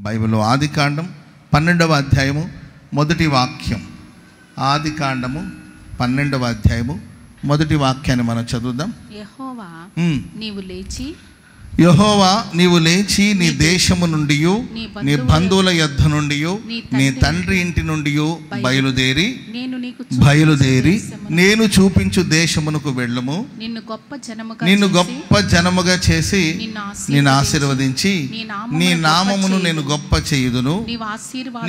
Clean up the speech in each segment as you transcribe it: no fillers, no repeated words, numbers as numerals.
బైబిల్లో ఆదికాండం 12వ అధ్యాయము మొదటి వాక్యం. ఆదికాండము 12వ అధ్యాయము మొదటి వాక్యాన్ని మనం చదువుదాం. యెహోవా నీవు లేచి నీ దేశము నుండి నీ బంధువుల యొద్ద నుండి నీ తండ్రి ఇంటి నుండి బయలుదేరి నేను చూపించు దేశమునకు వెళ్ళుము. నిన్ను గొప్ప జనముగా చేసి నిన్ను ఆశీర్వదించి నీ నామమును నేను గొప్ప చేయుదును.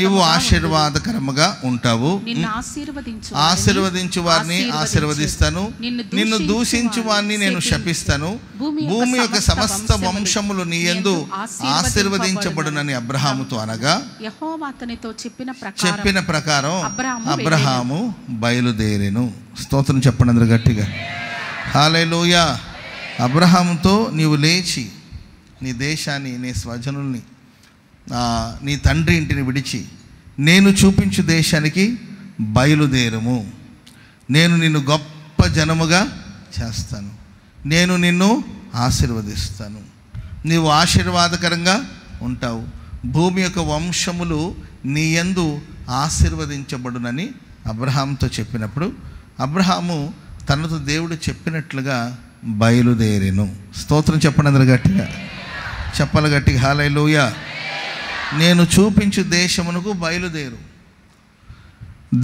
నీవు ఆశీర్వాదకరముగా ఉంటావు. ఆశీర్వదించు వారిని ఆశీర్వదిస్తాను, నిన్ను దూషించు వారిని నేను శపిస్తాను. భూమి యొక్క సమస్త వంశములు నీ యందు ఆశీర్వదించబడునని అబ్రహాముతో అనగా చెప్పిన ప్రకారం అబ్రహాము బయలుదేరెను. స్తోత్రం చెప్పండి అందరూ గట్టిగా. హల్లెలూయా. అబ్రహాముతో నీవు లేచి నీ దేశాన్ని, నీ స్వజనుల్ని, నీ తండ్రి ఇంటిని విడిచి నేను చూపించు దేశానికి బయలుదేరుము. నేను నిన్ను గొప్ప జనముగా చేస్తాను, నేను నిన్ను ఆశీర్వదిస్తాను, నీవు ఆశీర్వాదకరంగా ఉంటావు. భూమి యొక్క వంశములు నీ యందు ఆశీర్వదించబడునని అబ్రహాముతో చెప్పినప్పుడు అబ్రహాము తనతో దేవుడు చెప్పినట్లుగా బయలుదేరెను. స్తోత్రం చెప్పండి అందరు గట్టిగా, చెప్పాలి గట్టిగా. హల్లెలూయా. నేను చూపించు దేశమునకు బయలుదేరు.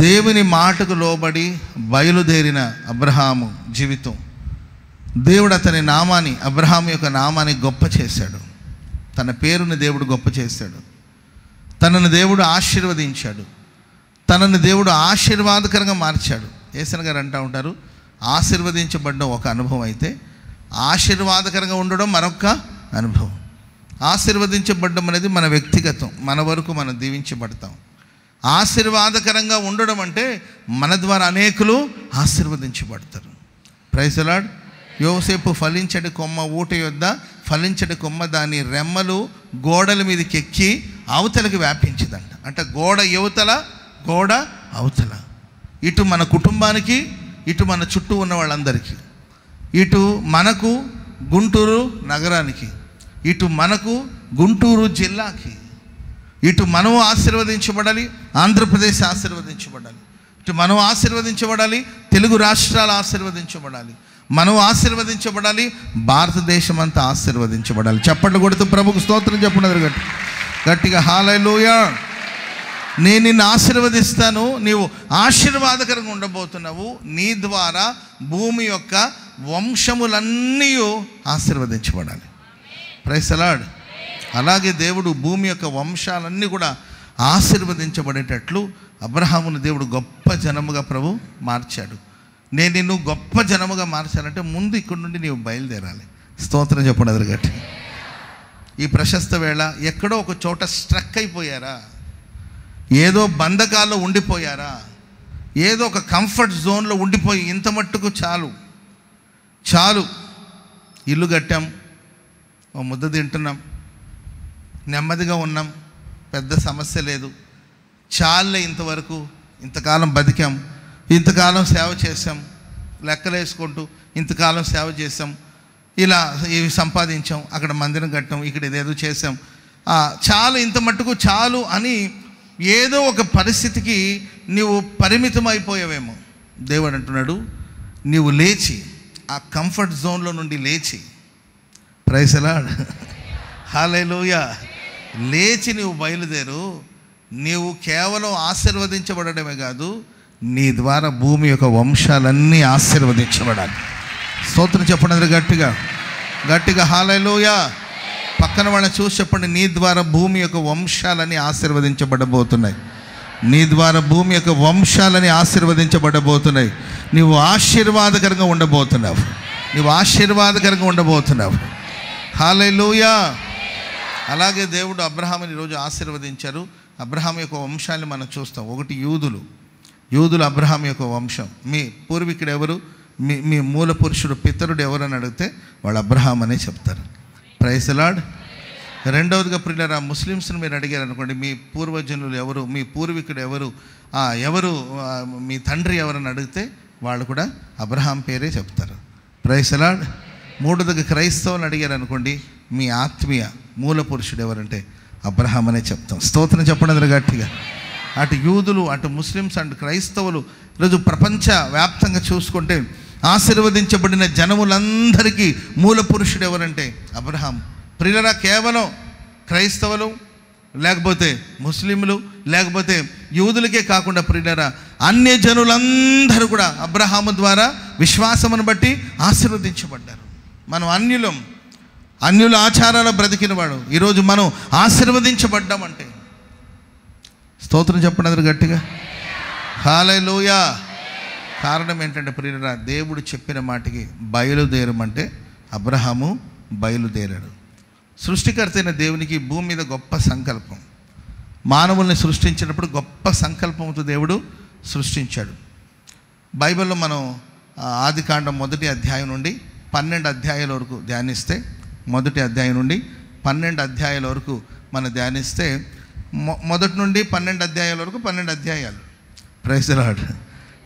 దేవుని మాటకు లోబడి బయలుదేరిన అబ్రహాము జీవితం, దేవుడు అతని నామాన్ని, అబ్రహాము యొక్క నామాన్ని గొప్ప చేశాడు. తన పేరుని దేవుడు గొప్ప చేశాడు. తనను దేవుడు ఆశీర్వదించాడు. తనను దేవుడు ఆశీర్వాదకరంగా మార్చాడు. యేసయ్య గారు అంటూ ఉంటారు, ఆశీర్వదించబడడం ఒక అనుభవం అయితే ఆశీర్వాదకరంగా ఉండడం మరొక అనుభవం. ఆశీర్వదించబడడం అనేది మన వ్యక్తిగతం, మన వరకు మనం దీవించబడతాం. ఆశీర్వాదకరంగా ఉండడం అంటే మన ద్వారా అనేకులు ఆశీర్వదించబడతారు. Praise the lord. యోసేపు ఫలించడి కొమ్మ ఊట యొద్ద ఫలించడి కొమ్మ దాని రెమ్మలు గోడల మీదకి ఎక్కి అవతలకి వ్యాపించిందంట. అంటే గోడ యువతల, గోడ అవతల. ఇటు మన కుటుంబానికి, ఇటు మన చుట్టూ ఉన్న వాళ్ళందరికీ, ఇటు మనకు గుంటూరు నగరానికి, ఇటు మనకు గుంటూరు జిల్లాకి, ఇటు మనం ఆశీర్వదించబడాలి, ఆంధ్రప్రదేశ్ ఆశీర్వదించబడాలి, ఇటు మనం ఆశీర్వదించబడాలి, తెలుగు రాష్ట్రాలు ఆశీర్వదించబడాలి, మనం ఆశీర్వదించబడాలి, భారతదేశం అంతా ఆశీర్వదించబడాలి. చప్పట్లు కొడుతూ ప్రభుకు స్తోత్రం చెప్పండి గట్టిగా. హల్లెలూయా. నేను నిన్ను ఆశీర్వదిస్తాను, నీవు ఆశీర్వాదకరంగా ఉండబోతున్నావు. నీ ద్వారా భూమి యొక్క వంశములన్నీ ఆశీర్వదించబడాలి. Praise the Lord. అలాగే దేవుడు భూమి యొక్క వంశాలన్నీ కూడా ఆశీర్వదించబడేటట్లు అబ్రహామును దేవుడు గొప్ప జనముగా ప్రభు మార్చాడు. నేను నిన్ను గొప్ప జనముగా మార్చాలంటే ముందు ఇక్కడి నుండి నీవు బయలుదేరాలి. స్తోత్రం చెప్పండి అదరు గట్టి. ఈ ప్రశస్త వేళ ఎక్కడో ఒక చోట స్ట్రక్ అయిపోయారా? ఏదో బంధకాల్లో ఉండిపోయారా? ఏదో ఒక కంఫర్ట్ జోన్లో ఉండిపోయి ఇంత మట్టుకు చాలు, ఇల్లు కట్టాం, ఓ ముద్ద తింటున్నాం, నెమ్మదిగా ఉన్నాం, పెద్ద సమస్య లేదు, చాలే ఇంతవరకు, ఇంతకాలం బతికాం, ఇంతకాలం సేవ చేసాం, లెక్కలు వేసుకుంటూ ఇంతకాలం సేవ చేసాం, ఇలా ఇవి సంపాదించాం, అక్కడ మందిరం కట్టాం, ఇక్కడ ఇదేదో చేసాం, చాలు, ఇంత మట్టుకు చాలు అని ఏదో ఒక పరిస్థితికి నీవు పరిమితం అయిపోయావేమో. దేవుడు అంటున్నాడు, నీవు లేచి ఆ కంఫర్ట్ జోన్లో నుండి లేచి, ప్రైజ్ ది లార్డ్, హల్లెలూయా, లేచి నీవు బయలుదేరు. నీవు కేవలం ఆశీర్వదించబడమే కాదు, నీ ద్వారా భూమి యొక్క వంశాలన్నీ ఆశీర్వదించబడాలి. స్తోత్రం చెప్పండి గట్టిగా. హల్లెలూయా. పక్కన వాళ్ళని చూసి చెప్పండి, నీ ద్వారా భూమి యొక్క వంశాలన్నీ ఆశీర్వదించబడబోతున్నాయి. నీ ద్వారా భూమి యొక్క వంశాలని ఆశీర్వదించబడబోతున్నాయి. నీవు ఆశీర్వాదకరంగా ఉండబోతున్నావు. హల్లెలూయా. అలాగే దేవుడు అబ్రహాముని ఈరోజు ఆశీర్వదించారు. అబ్రహాం యొక్క వంశాన్ని మనం చూస్తాం. ఒకటి యూదులు అబ్రహాం యొక్క వంశం. మీ పూర్వీకుడు ఎవరు, మీ మూల పురుషుడు, పితరుడు ఎవరని అడిగితే వాళ్ళు అబ్రహాం అనే చెప్తారు. Praise the lord. రెండవదిగా ప్రియులారా, ముస్లిమ్స్ని మీరు అడిగారు అనుకోండి, మీ పూర్వజనులు ఎవరు, మీ పూర్వీకుడు ఎవరు, మీ తండ్రి ఎవరని అడిగితే వాళ్ళు కూడా అబ్రహాం పేరే చెప్తారు. Praise the lord. మూడవదిగా క్రైస్తవులను అడిగారు అనుకోండి, మీ ఆత్మీయ మూల పురుషుడు ఎవరంటే అబ్రహాం అనే చెప్తాం. స్తోత్రం చెప్పండి గట్టిగా. అటు యూదులు, అటు ముస్లిమ్స్, అటు క్రైస్తవులు, ఈరోజు ప్రపంచ వ్యాప్తంగా చూసుకుంటే ఆశీర్వదించబడిన జనములందరికీ మూల పురుషుడు ఎవరంటే అబ్రహాం. ప్రియులరా, కేవలం క్రైస్తవులు లేకపోతే ముస్లింలు లేకపోతే యూదులకే కాకుండా ప్రియులరా, అన్య జనులందరూ కూడా అబ్రహాము ద్వారా విశ్వాసమును బట్టి ఆశీర్వదించబడ్డారు. మనం అన్యుల ఆచారాల బ్రతికినవాడు. ఈరోజు మనం ఆశీర్వదించబడ్డామంటే స్తోత్రం చెప్పండి గట్టిగా. హల్లెలూయా. కారణం ఏంటంటే ప్రియులరా, దేవుడు చెప్పిన మాటకి బయలుదేరమంటే అబ్రహాము బయలుదేరాడు. సృష్టికర్త అయిన దేవునికి భూమి మీద గొప్ప సంకల్పం. మానవుల్ని సృష్టించినప్పుడు గొప్ప సంకల్పంతో దేవుడు సృష్టించాడు. బైబిల్లో మనం ఆదికాండం 1వ అధ్యాయం నుండి 12 అధ్యాయాల వరకు ధ్యానిస్తే, 1వ అధ్యాయం నుండి 12 అధ్యాయాల వరకు మనం ధ్యానిస్తే, 1 నుండి 12 అధ్యాయాల వరకు 12 అధ్యాయాలు. Praise the lord.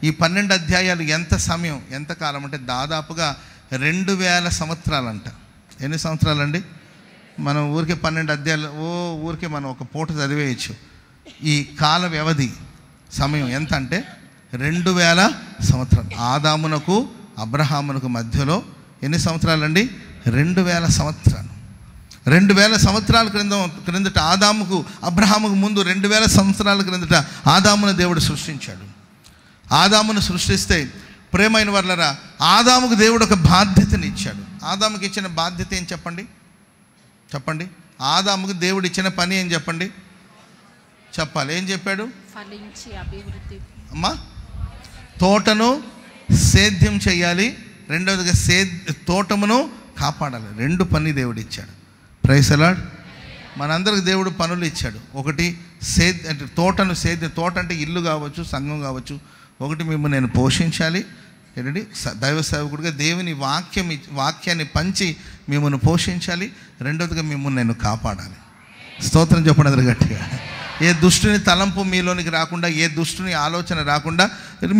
ఈ 12 అధ్యాయాలు ఎంత సమయం, ఎంత కాలం అంటే దాదాపుగా 2000 సంవత్సరాలంట. ఎన్ని సంవత్సరాలండి? మనం ఊరికే 12 అధ్యాయాలు ఊరికే మనం ఒక పూట చదివేయచ్చు. ఈ కాల వ్యవధి సమయం ఎంత అంటే 2000 సంవత్సరాలు. ఆదామునకు అబ్రహామునకు మధ్యలో ఎన్ని సంవత్సరాలండి? 2000 సంవత్సరాలు. 2000 సంవత్సరాల క్రిందట ఆదాముకు అబ్రహాముకు ముందు 2000 సంవత్సరాల క్రిందట ఆదామును దేవుడు సృష్టించాడు. ఆదామును సృష్టిస్తే ప్రేమైన వర్లరా, ఆదాముకు దేవుడు ఒక బాధ్యతని ఇచ్చాడు. ఆదాముకి ఇచ్చిన బాధ్యత ఏం చెప్పండి? ఆదాముకు దేవుడు ఇచ్చిన పని ఏం చెప్పండి? చెప్పాలి. ఏం చెప్పాడు? అమ్మా, తోటను సేద్యం చేయాలి, రెండవదిగా తోటమును కాపాడాలి. 2 పని దేవుడు ఇచ్చాడు. Praise the lord. మనందరికి దేవుడు పనులు ఇచ్చాడు. ఒకటి అంటే తోటను సేద్యం. తోట అంటే ఇల్లు కావచ్చు, సంఘం కావచ్చు. ఒకటి మిమ్మల్ని నేను పోషించాలి, ఏంటంటే దైవ సేవకుడిగా దేవుని వాక్యాన్ని పంచి మిమ్మల్ని పోషించాలి. రెండవదిగా మిమ్మల్ని నేను కాపాడాలి. స్తోత్రం చెప్పండి గట్టిగా. ఏ దుష్టుని తలంపు మీలోనికి రాకుండా, ఏ దుష్టుని ఆలోచన రాకుండా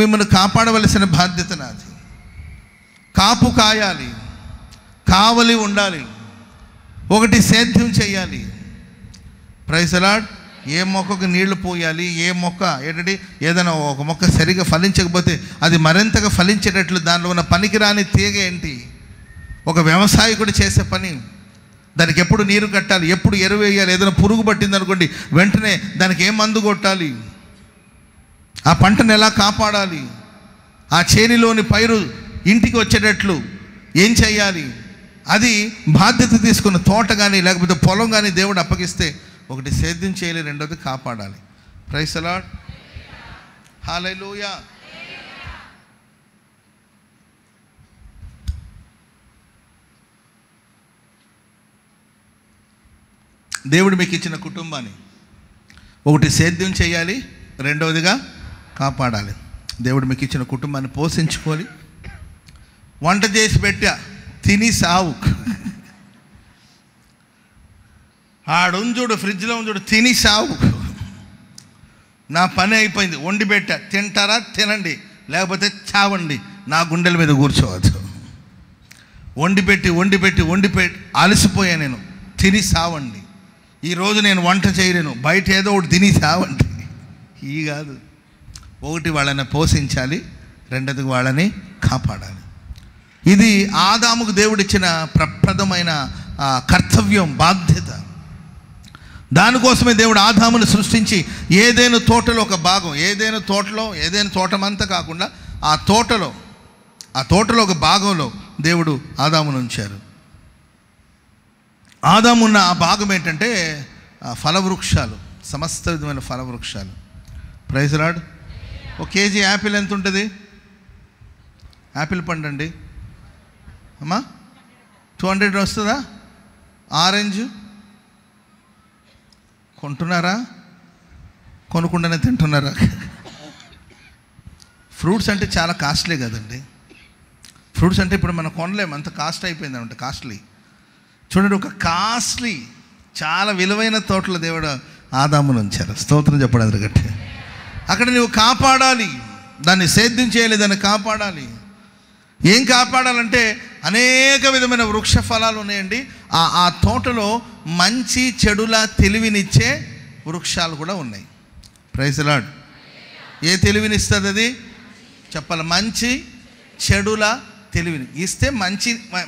మిమ్మల్ని కాపాడవలసిన బాధ్యత నాది. కాపు కాయాలి, కావలి ఉండాలి, ఒకటి సేద్యం చేయాలి. Praise the lord. ఏ మొక్కకు నీళ్లు పోయాలి, ఏ మొక్క ఏంటంటే ఏదైనా ఒక మొక్క సరిగా ఫలించకపోతే అది మరింతగా ఫలించేటట్లు దానిలో ఉన్న పనికిరాని తీగ ఏంటి? ఒక వ్యవసాయకుడు చేసే పని. దానికి ఎప్పుడు నీరు కట్టాలి, ఎప్పుడు ఎరువు వేయాలి. ఏదైనా పురుగు పట్టింది అనుకోండి, వెంటనే దానికి ఏ మందు కొట్టాలి, ఆ పంటను ఎలా కాపాడాలి, ఆ చేనిలోని పైరు ఇంటికి వచ్చేటట్లు ఏం చేయాలి, అది బాధ్యత తీసుకున్న తోట కానీ లేకపోతే పొలం కానీ దేవుడు అప్పగిస్తే ఒకటి సేద్యం చేయాలి, రెండోది కాపాడాలి. Praise the Lord. హల్లెలూయా. దేవుడు మీకు ఇచ్చిన కుటుంబాన్ని ఒకటి సేద్యం చేయాలి, రెండవదిగా కాపాడాలి. దేవుడు మీకు ఇచ్చిన కుటుంబాన్ని పోషించుకోవాలి. వంట చేసి పెట్టా, తిని సావు. ఆడుంజుడు ఫ్రిడ్జ్లో ఉంచుడు, తిని సావు. నా పని అయిపోయింది, వండి పెట్టా, తింటారా తినండి, లేకపోతే చావండి, నా గుండెల మీద కూర్చోవచ్చు. వండి పెట్టి అలసిపోయా నేను, తిని సావండి. ఈరోజు నేను వంట చేయలేను, బయట ఏదో ఒకటి తిని సావండి. ఈ కాదు, ఒకటి వాళ్ళని పోషించాలి, రెండోది వాళ్ళని కాపాడాలి. ఇది ఆదాముకు దేవుడిచ్చిన ప్రప్రదమైన కర్తవ్యం, బాధ్యత. దానికోసమే దేవుడు ఆదామును సృష్టించి ఏదైనా తోటలో ఒక భాగం, ఏదైనా తోటమంతా కాకుండా ఆ తోటలో ఒక భాగంలో దేవుడు ఆదామును ఉంచారు. ఆదాము ఉన్న ఆ భాగం ఏంటంటే ఫలవృక్షాలు, సమస్త విధమైన ఫలవృక్షాలు. Praise the Lord. 1 KG apple ఎంత ఉంటుంది? యాపిల్ పండు అండి అమ్మా 200 వస్తుందా? ఆరెంజ్ కొంటున్నారా? కొనుక్కుండానే తింటున్నారా? ఫ్రూట్స్ అంటే చాలా కాస్ట్లీ కదండి. ఫ్రూట్స్ అంటే ఇప్పుడు మనం కొనలేము, అంత కాస్ట్ అయిపోయింది అంటే కాస్ట్లీ. చూడండి, ఒక కాస్ట్లీ చాలా విలువైన తోటలో దేవుడు ఆదామును ఉంచారు. స్తోత్రం చెప్పడం గట్టి. అక్కడ నువ్వు కాపాడాలి, దాన్ని సేద్యం చేయాలి, దాన్ని కాపాడాలి. ఏం కాపాడాలంటే అనేక విధమైన వృక్ష ఫలాలు ఉన్నాయండి. ఆ తోటలో మంచి చెడుల తెలివినిచ్చే వృక్షాలు కూడా ఉన్నాయి. Praise lord. ఏ తెలివినిస్తుంది అది చెప్పాలి? మంచి చెడుల తెలివిని ఇస్తే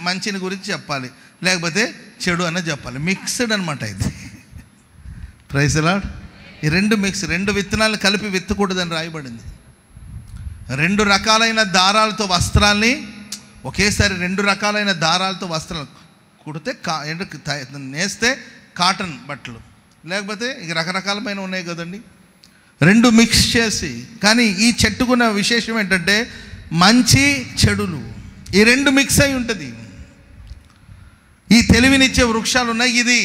మంచిని గురించి చెప్పాలి, లేకపోతే చెడు అన్న చెప్పాలి. మిక్స్డ్ అనమాట ఇది. Praise lord. ఈ రెండు మిక్స్, రెండు విత్తనాలు కలిపి విత్తకూడదని రాయబడింది. రెండు రకాలైన దారాలతో వస్త్రాల్ని ఒకేసారి రెండు రకాలైన దారాలతో వస్త్రాలు కుడితే నేస్తే కాటన్ బట్టలు, లేకపోతే ఇక రకరకాలమైన ఉన్నాయి కదండి, రెండు మిక్స్ చేసి. కానీ ఈ చెట్టుకున్న విశేషం ఏంటంటే మంచి చెడులు ఈ రెండు మిక్స్ అయి ఉంటుంది. ఈ తెలివినిచ్చే వృక్షాలు ఉన్నాయి. ఇది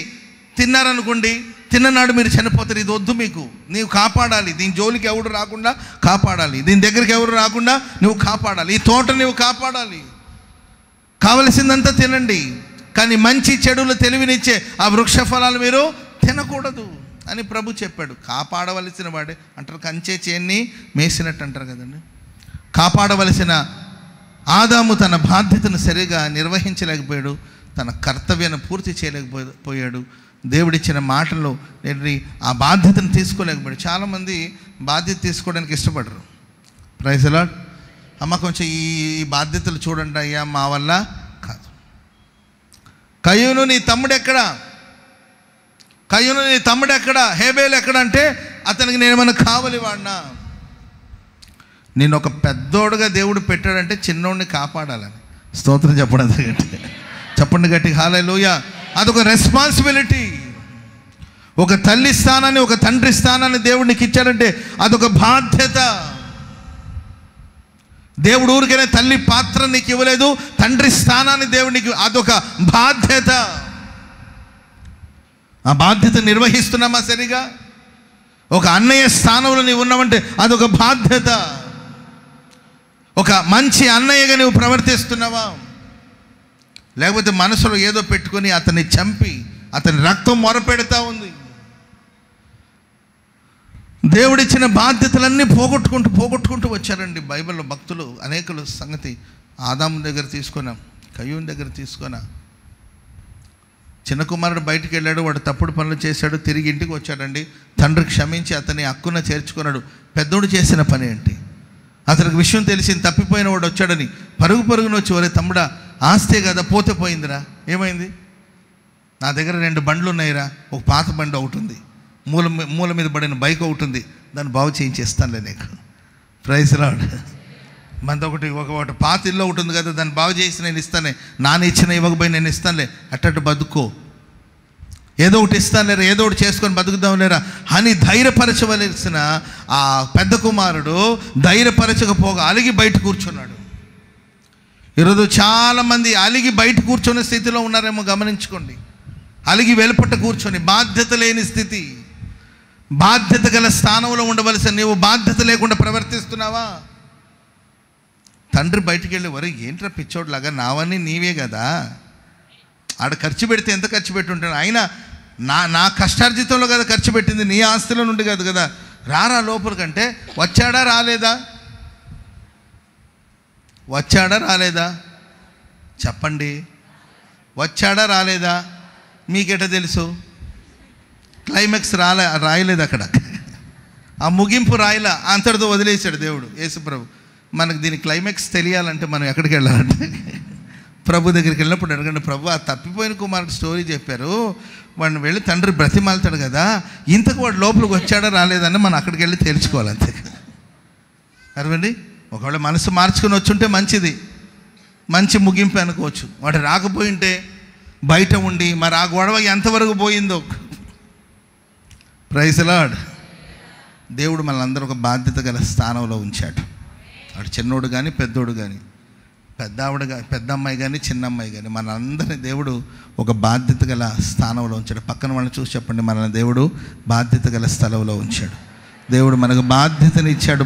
తిన్నారనుకోండి, తిన్ననాడు మీరు చనిపోతారు. ఇది వద్దు మీకు, నీవు కాపాడాలి. దీని జోలికి ఎవరు రాకుండా కాపాడాలి, దీని దగ్గరికి ఎవరు రాకుండా నువ్వు కాపాడాలి, ఈ తోట నువ్వు కాపాడాలి. కావలసిందంతా తినండి, కానీ మంచి చెడులు తెలివినిచ్చే ఆ వృక్ష ఫలాలు మీరు తినకూడదు అని ప్రభు చెప్పాడు. కాపాడవలసిన వాడే అంటారు, కంచే చేన్ని మేసినట్టు అంటారు కదండి. కాపాడవలసిన ఆదాము తన బాధ్యతను సరిగా నిర్వహించలేకపోయాడు, తన కర్తవ్యాన్ని పూర్తి చేయలేకపోయాడు. దేవుడిచ్చిన మాటల్లో ఆ బాధ్యతను తీసుకోలేకపోయాడు. చాలామంది బాధ్యత తీసుకోవడానికి ఇష్టపడరు. Praise lord. అమ్మ కొంచెం ఈ బాధ్యతలు చూడండి అయ్యా, మా వల్ల కాదు. కయ్యూను నీ తమ్ముడు ఎక్కడా? కయ్యూను నీ తమ్ముడు ఎక్కడా? హేబేలు ఎక్కడ అంటే అతనికి నేను ఏమైనా కావాలి వాడినా? నేను ఒక పెద్దోడుగా దేవుడు పెట్టాడంటే చిన్నోడిని కాపాడాలని. స్తోత్రం చెప్పడం గట్టి చెప్పండి గట్టిగా హల్లెలూయా. అదొక రెస్పాన్సిబిలిటీ. ఒక తల్లి స్థానాన్ని, ఒక తండ్రి స్థానాన్ని దేవుడు నీకు ఇచ్చాడంటే అదొక బాధ్యత. దేవుడు ఊరికనే తల్లి పాత్ర నీకు ఇవ్వలేదు, తండ్రి స్థానాన్ని దేవుడు నీకు, అదొక బాధ్యత. ఆ బాధ్యత నిర్వహిస్తున్నామా సరిగా? ఒక అన్నయ్య స్థానంలో నీవు ఉన్నావంటే అదొక బాధ్యత. ఒక మంచి అన్నయ్యగా నువ్వు ప్రవర్తిస్తున్నావా? లేకపోతే మనసులో ఏదో పెట్టుకొని అతన్ని చంపి అతని రక్తం మొరపెడతా ఉంది. దేవుడిచ్చిన బాధ్యతలన్నీ పోగొట్టుకుంటూ వచ్చారండి బైబిల్లో భక్తులు అనేకులు. సంగతి ఆదాము దగ్గర తీసుకున్నాం, కయ్యూను దగ్గర తీసుకున్నా. చిన్న కుమారుడు బయటికి వెళ్ళాడు, వాడు తప్పుడు పనులు చేశాడు, తిరిగి ఇంటికి వచ్చాడండి. తండ్రి క్షమించి అతన్ని హక్కున చేర్చుకున్నాడు. పెద్దోడు చేసిన పని ఏంటి? అతనికి విషయం తెలిసింది, తప్పిపోయిన వాడు వచ్చాడని పరుగున వచ్చి, ఒరే తమ్ముడా, ఆస్తే కదా పోతే పోయిందిరా, ఏమైంది? నా దగ్గర 2 బండ్లు ఉన్నాయిరా, ఒక పాత బండి ఒకటి ఉంది, మూల మీద పడిన బైక్ ఒకటి ఉంది, దాన్ని బాగు చేయించేస్తానులే నీకు. Praise lord. మనది ఒకటి పాత ఇల్లు ఒకటి ఉంది కదా, దాన్ని బాగు చేసి నేను ఇస్తానే, నాన్న ఇచ్చిన ఇవ్వకపోయి నేను ఇస్తానులే, అట్టట్టు బతుకో, ఏదో ఒకటి ఇస్తాను లేరా, ఏదో ఒకటి చేసుకొని బతుకుదాం లేరా అని ధైర్యపరచవలసిన ఆ పెద్ద కుమారుడు ధైర్యపరచకపోగా అలిగి బయట కూర్చున్నాడు. ఈరోజు చాలామంది అలిగి బయట కూర్చునే స్థితిలో ఉన్నారేమో గమనించుకోండి. అలిగి వెలుపట కూర్చొని బాధ్యత లేని స్థితి. బాధ్యత గల స్థానంలో ఉండవలసిన నీవు బాధ్యత లేకుండా ప్రవర్తిస్తున్నావా? తండ్రి బయటికి వెళ్ళి, వరే ఏంట్రా పిచ్చోడ్లాగా, నావన్నీ నీవే కదా, ఆడ ఖర్చు పెడితే ఎంత ఖర్చు పెట్టి ఉంటాను, అయినా నా కష్టార్జితంలో కదా ఖర్చు పెట్టింది, నీ ఆస్తుల నుండి కాదు కదా, రారా లోపలికంటే వచ్చాడా రాలేదా చెప్పండి. వచ్చాడా రాలేదా? మీకెట తెలుసు? క్లైమాక్స్ రాయలేదు అక్కడ, ఆ ముగింపు రాయలా, అంతటితో వదిలేశాడు దేవుడు యేసుప్రభు. మనకు దీని క్లైమాక్స్ తెలియాలంటే మనం ఎక్కడికి వెళ్ళాలంటే ప్రభు దగ్గరికి వెళ్ళినప్పుడు అడగండి, ప్రభు ఆ తప్పిపోయిన కుమారుడు స్టోరీ చెప్పారు, వాడిని వెళ్ళి తండ్రి బ్రతిమాలుతాడు కదా, ఇంతకు వాడు లోపలికి వచ్చాడా రాలేదని మనం అక్కడికి వెళ్ళి తేల్చుకోవాలి అంతే. అరవండి, ఒకవేళ మనసు మార్చుకుని వచ్చుంటే మంచిది, మంచి ముగింపు అనుకోవచ్చు. వాడు రాకపోయింటే బయట ఉండి మరి ఆ గొడవ ఎంతవరకు పోయిందో. Praise lord. దేవుడు మనందరూ ఒక బాధ్యత గల స్థానంలో ఉంచాడు. వాడు చిన్నోడు కానీ పెద్దోడు కానీ, పెద్ద అమ్మాయి కానీ చిన్న అమ్మాయి కానీ, మనందరినీ దేవుడు ఒక బాధ్యత గల స్థానంలో ఉంచాడు. పక్కన వాళ్ళని చూసి చెప్పండి, మన దేవుడు బాధ్యత గల స్థలంలో ఉంచాడు. దేవుడు మనకు బాధ్యతనిచ్చాడు,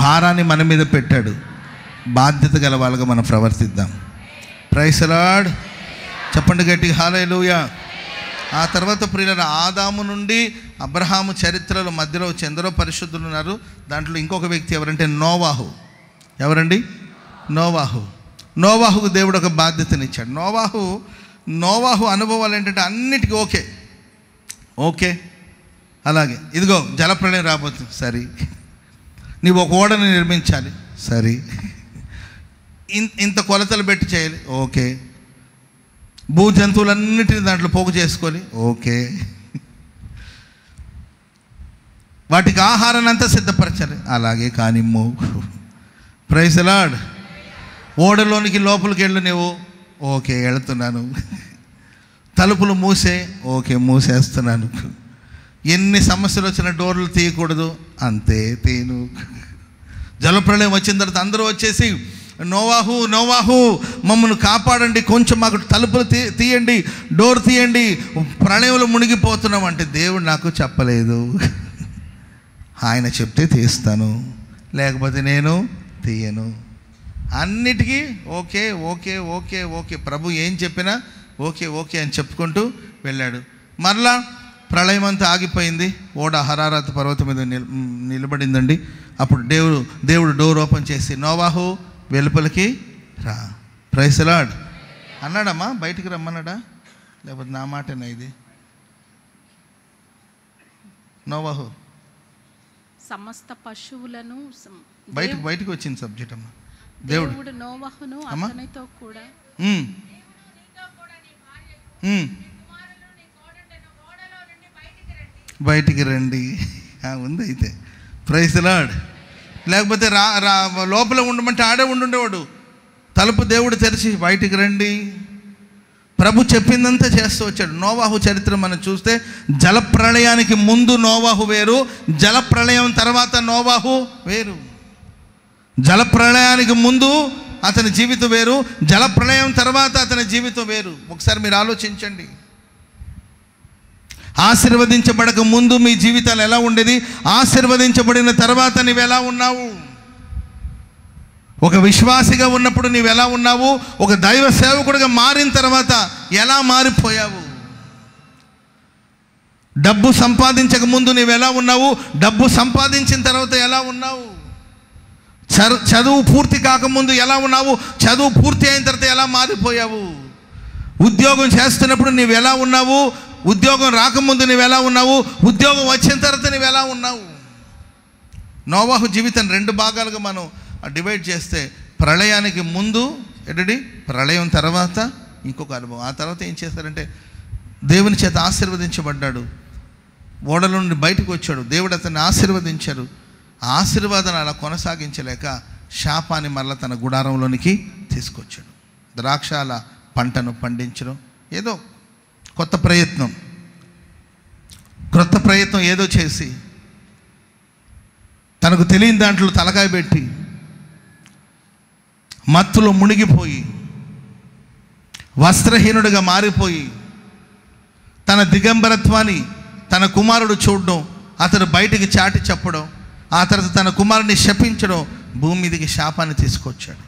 భారాన్ని మన మీద పెట్టాడు. బాధ్యత గల వాళ్ళగా మనం ప్రవర్తిద్దాం. Praise lord. చెప్పండి గట్టిగా హల్లెలూయా. ఆ తర్వాత ప్రియుల ఆదాము నుండి అబ్రహాము చరిత్రలో మధ్యలో ఎందరో పరిశుద్ధులు ఉన్నారు. దాంట్లో ఇంకొక వ్యక్తి ఎవరంటే నోవాహు. ఎవరండి? నోవాహుకు దేవుడు ఒక బాధ్యతనిచ్చాడు. నోవాహు అనుభవాలు ఏంటంటే అన్నిటికీ ఓకే అలాగే, ఇదిగో జలప్రళయం రాబోతుంది, సరే. నీవు ఒక ఓడని నిర్మించాలి, సరే. ఇంత కొలతలు పెట్టి చేయాలి, ఓకే. భూ జంతువులన్నిటిని దాంట్లో పోగు చేసుకోవాలి, ఓకే. వాటికి ఆహారాన్ని అంతా సిద్ధపరచాలి, అలాగే. కానిమ్ము. Praise the Lord. ఓడలోనికి లోపలికి వెళ్ళు నువ్వు, ఓకే వెళుతున్నాను. తలుపులు ఓకే మూసేస్తున్నాను. ఎన్ని సమస్యలు వచ్చినా డోర్లు తీయకూడదు, అంతే తీను. జలప్రళయం వచ్చిన తర్వాత అందరూ వచ్చేసి నోవాహు మమ్మల్ని కాపాడండి, కొంచెం మాకు తలుపులు తీయండి, డోర్ తీయండి, ప్రళయంలో మునిగిపోతున్నాం అంటే దేవుడు నాకు చెప్పలేదు, ఆయన చెప్తే తీస్తాను, లేకపోతే నేను తీయను. అన్నిటికీ ఓకే. ప్రభు ఏం చెప్పినా ఓకే అని చెప్పుకుంటూ వెళ్ళాడు. మరలా ప్రళయం అంతా ఆగిపోయింది. ఓడ హరారత్ పర్వతం మీద నిలబడిందండి. అప్పుడు దేవుడు డోర్ ఓపెన్ చేసి నోవాహు వెలుపలికి రా. ప్రైజ్ ది లార్డ్ అన్నాడమ్మా. బయటికి రమ్మన్నాడా, లేకపోతే నా మాటేనా ఇది? నోవాహు సమస్త పశువులను బయటికి వచ్చింది సబ్జెక్ట్ అమ్మా. దేవుడు నోవాహును అతనితో కూడా బయటికి రండి ఉంది అయితే. Praise the lord. లేకపోతే లోపల ఉండమంటే ఆడే ఉండుండేవాడు. తలుపు దేవుడు తెరిచి బయటికి రండి, ప్రభు చెప్పిందంతా చేస్తూ వచ్చాడు. నోవాహు చరిత్ర మనం చూస్తే జలప్రళయానికి ముందు నోవాహు వేరు, జలప్రళయం తర్వాత నోవాహు వేరు. జలప్రళయానికి ముందు అతని జీవితం వేరు, జలప్రళయం తర్వాత అతని జీవితం వేరు. ఒకసారి మీరు ఆలోచించండి. ఆశీర్వదించబడక ముందు మీ జీవితాలు ఎలా ఉండేది, ఆశీర్వదించబడిన తర్వాత నీవు ఎలా ఉన్నావు? ఒక విశ్వాసిగా ఉన్నప్పుడు నీవు ఎలా ఉన్నావు, ఒక దైవ సేవకుడిగా మారిన తర్వాత ఎలా మారిపోయావు? డబ్బు సంపాదించక ముందు నీవు ఎలా ఉన్నావు, డబ్బు సంపాదించిన తర్వాత ఎలా ఉన్నావు? చదువు పూర్తి కాకముందు ఎలా ఉన్నావు, చదువు పూర్తి అయిన తర్వాత ఎలా మారిపోయావు? ఉద్యోగం చేస్తున్నప్పుడు నీవు ఎలా ఉన్నావు, ఉద్యోగం రాకముందు నీవు ఎలా ఉన్నావు, ఉద్యోగం వచ్చిన తర్వాత నీవు ఎలా ఉన్నావు? నోవాహు జీవితం 2 భాగాలుగా మనం డివైడ్ చేస్తే ప్రళయానికి ముందు ప్రళయం తర్వాత ఇంకొక అనుభవం. ఆ తర్వాత ఏం చేశారంటే దేవుని చేత ఆశీర్వదించబడ్డాడు, ఓడలో నుండి బయటకు వచ్చాడు, దేవుడు అతన్ని ఆశీర్వదించాడు. ఆశీర్వాదాన్ని అలా కొనసాగించలేక శాపాన్ని మరలా తన గుడారంలోనికి తీసుకొచ్చాడు. ద్రాక్షాల పంటను పండించడం, ఏదో క్రొత్త ప్రయత్నం ఏదో చేసి తనకు తెలియని దాంట్లో తలకాయ పెట్టి మత్తులో మునిగిపోయి వస్త్రహీనుడిగా మారిపోయి తన దిగంబరత్వాన్ని తన కుమారుడు చూడడం, అతడు బయటికి చాటి చెప్పడం, ఆ తర్వాత తన కుమారుడిని శపించడం, భూమి మీదకి శాపాన్ని తీసుకొచ్చాడు.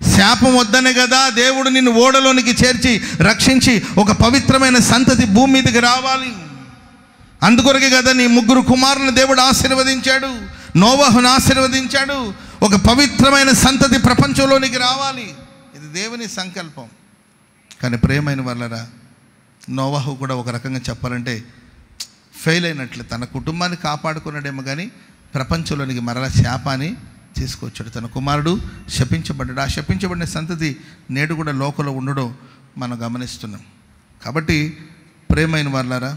శాపం వద్దనే కదా దేవుడు నిన్ను ఓడలోనికి చేర్చి రక్షించి ఒక పవిత్రమైన సంతతి భూమి మీదకి రావాలి. అందుకొరకే కదా నీ 3 కుమారులను దేవుడు ఆశీర్వదించాడు, నోవాహును ఆశీర్వదించాడు. ఒక పవిత్రమైన సంతతి ప్రపంచంలోనికి రావాలి, ఇది దేవుని సంకల్పం. కానీ ప్రియమైన వాళ్ళరా, నోవాహు కూడా ఒక రకంగా చెప్పాలంటే ఫెయిల్ అయినట్లే. తన కుటుంబాన్ని కాపాడుకున్నాడేమో కానీ ప్రపంచంలోనికి మరలా శాపాన్ని తీసుకొచ్చాడు. తన కుమారుడు శపించబడ్డాడు. ఆ శపించబడిన సంతతి నేడు కూడా లోకంలో ఉండడం మనం గమనిస్తున్నాం. కాబట్టి ప్రియమైన వాళ్ళారా,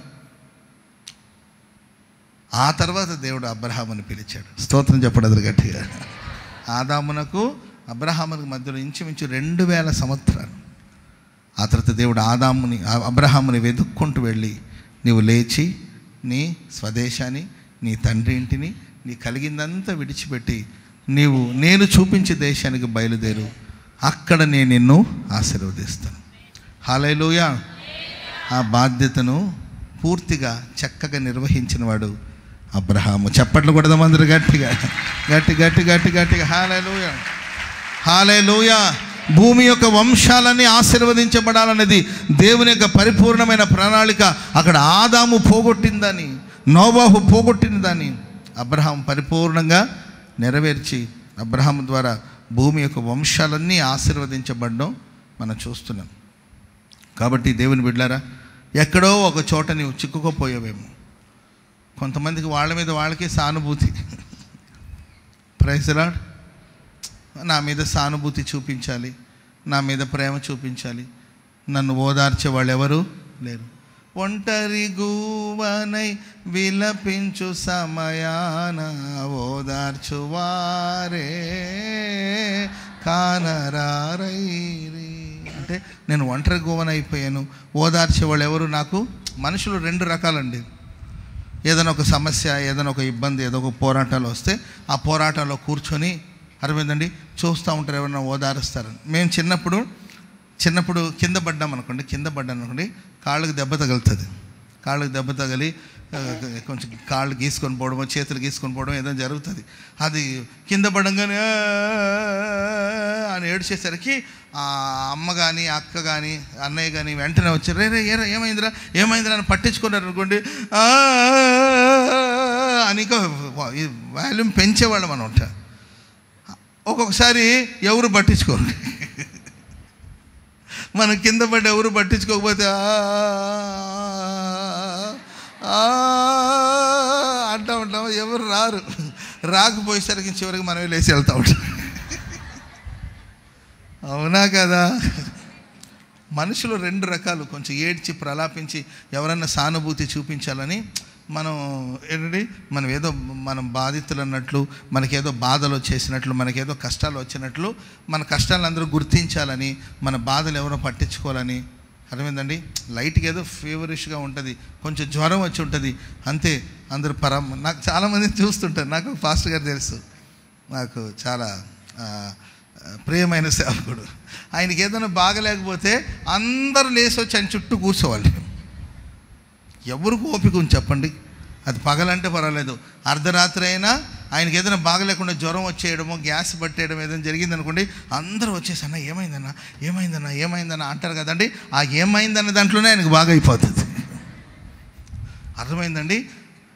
ఆ తర్వాత దేవుడు అబ్రహాముని పిలిచాడు. స్తోత్రం చెప్పడదు గట్టిగా. ఆదామునకు అబ్రహామునికి మధ్యలో ఇంచుమించు 2000 సంవత్సరాలు. ఆ తర్వాత దేవుడు అబ్రహాముని వెతుక్కుంటూ వెళ్ళి, నీవు లేచి నీ స్వదేశాన్ని, నీ తండ్రి ఇంటిని, నీ కలిగిందంతా విడిచిపెట్టి నేను చూపించే దేశానికి బయలుదేరు, అక్కడ నేను నిన్ను ఆశీర్వదిస్తాను. హల్లెలూయా. ఆ బాధ్యతను పూర్తిగా చక్కగా నిర్వహించిన వాడు అబ్రహాము. చప్పట్లు కొడదాం అందరూ గట్టిగా గట్టిగా. హల్లెలూయా, హల్లెలూయా. భూమి యొక్క వంశాలన్నీ ఆశీర్వదించబడాలనేది దేవుని యొక్క పరిపూర్ణమైన ప్రణాళిక. అక్కడ ఆదాము పోగొట్టిందని, నోవాహు పోగొట్టిన దాన్ని అబ్రహాం పరిపూర్ణంగా నెరవేర్చి అబ్రహాం ద్వారా భూమి యొక్క వంశాలన్నీ ఆశీర్వదించబడడం మనం చూస్తున్నాం. కాబట్టి దేవుని బిడ్డలారా, ఎక్కడో ఒక చోట నీవు చిక్కుకోపోయావేమో. కొంతమందికి వాళ్ళ మీద వాళ్ళకే సానుభూతి. Praise the Lord. నా మీద సానుభూతి చూపించాలి, నా మీద ప్రేమ చూపించాలి, నన్ను ఓదార్చే వాళ్ళు ఎవరు లేరు. ఒంటరి గూవనై విలపించు సమయాన ఓదార్చువారే కానరారైరి. అంటే నేను ఒంటరి గూవనైపోయాను, ఓదార్చే వాళ్ళు ఎవరు నాకు? మనుషులు రెండు రకాలండి. ఏదైనా ఒక సమస్య, ఏదైనా ఒక ఇబ్బంది, ఏదో ఒక పోరాటాలు వస్తే ఆ పోరాటాల్లో కూర్చొని అర్థమైందండి చూస్తూ ఉంటారు, ఎవరైనా ఓదారుస్తారని. మేము చిన్నప్పుడు కింద పడ్డాను అనుకోండి, కాళ్ళకి దెబ్బ తగులుతుంది. కాళ్ళకి దెబ్బ తగిలి కొంచెం కాళ్ళు గీసుకొని పోవడమో, చేతులు గీసుకొని పోవడం ఏదో జరుగుతుంది. అది కింద పడంగానే అని ఏడ్చేసరికి ఆ అమ్మ కానీ, అక్క కానీ, అన్నయ్య కానీ వెంటనే వచ్చారు, రే ఏమైందిరా అని పట్టించుకున్నారు అనుకోండి, అని ఇంకా వాల్యూమ్ పెంచేవాళ్ళం అనమాట. ఒక్కొక్కసారి ఎవరు పట్టించుకోరు. మనం కింద పడి ఎవరు పట్టించుకోకపోతే అంటూ ఉంటాం, ఎవరు రాకపోయేసరికి చివరికి మనమే లేచి వెళ్తూ ఉంటాం. అవునా కదా? మనుషులు రెండు రకాలు. కొంచెం ఏడ్చి ప్రలాపించి ఎవరన్నా సానుభూతి చూపించాలని మనం ఏంటంటే మనం బాధితులు అన్నట్లు, మనకేదో బాధలు వచ్చేసినట్లు, మనకేదో కష్టాలు వచ్చినట్లు, మన కష్టాలను అందరూ గుర్తించాలని, మన బాధలు ఎవరో పట్టించుకోవాలని. అర్థమైందండి? లైట్గా ఏదో ఫీవరిష్గా ఉంటుంది, కొంచెం జ్వరం వచ్చి ఉంటుంది, అంతే. అందరూ నాకు చాలామందిని చూస్తుంటారు. నాకు పాస్టర్ గారు తెలుసు, నాకు చాలా ప్రియమైన సేవకుడు. ఆయనకి ఏదైనా బాగలేకపోతే అందరూ లేచి వచ్చి ఆయన చుట్టూ కూర్చోవాలి. ఎవరికి ఓపిక ఉంది చెప్పండి? అది పగలంటే పర్వాలేదు, అర్ధరాత్రి అయినా ఆయనకి ఏదైనా బాగలేకుండా జ్వరం వచ్చేయడమో, గ్యాస్ పట్టేయడం ఏదైనా జరిగింది అనుకోండి, అందరూ వచ్చేసి అన్న ఏమైందన్నా అంటారు కదండి. ఆ ఏమైందన్న దాంట్లోనే ఆయనకు బాగా అయిపోతుంది. అర్థమైందండి?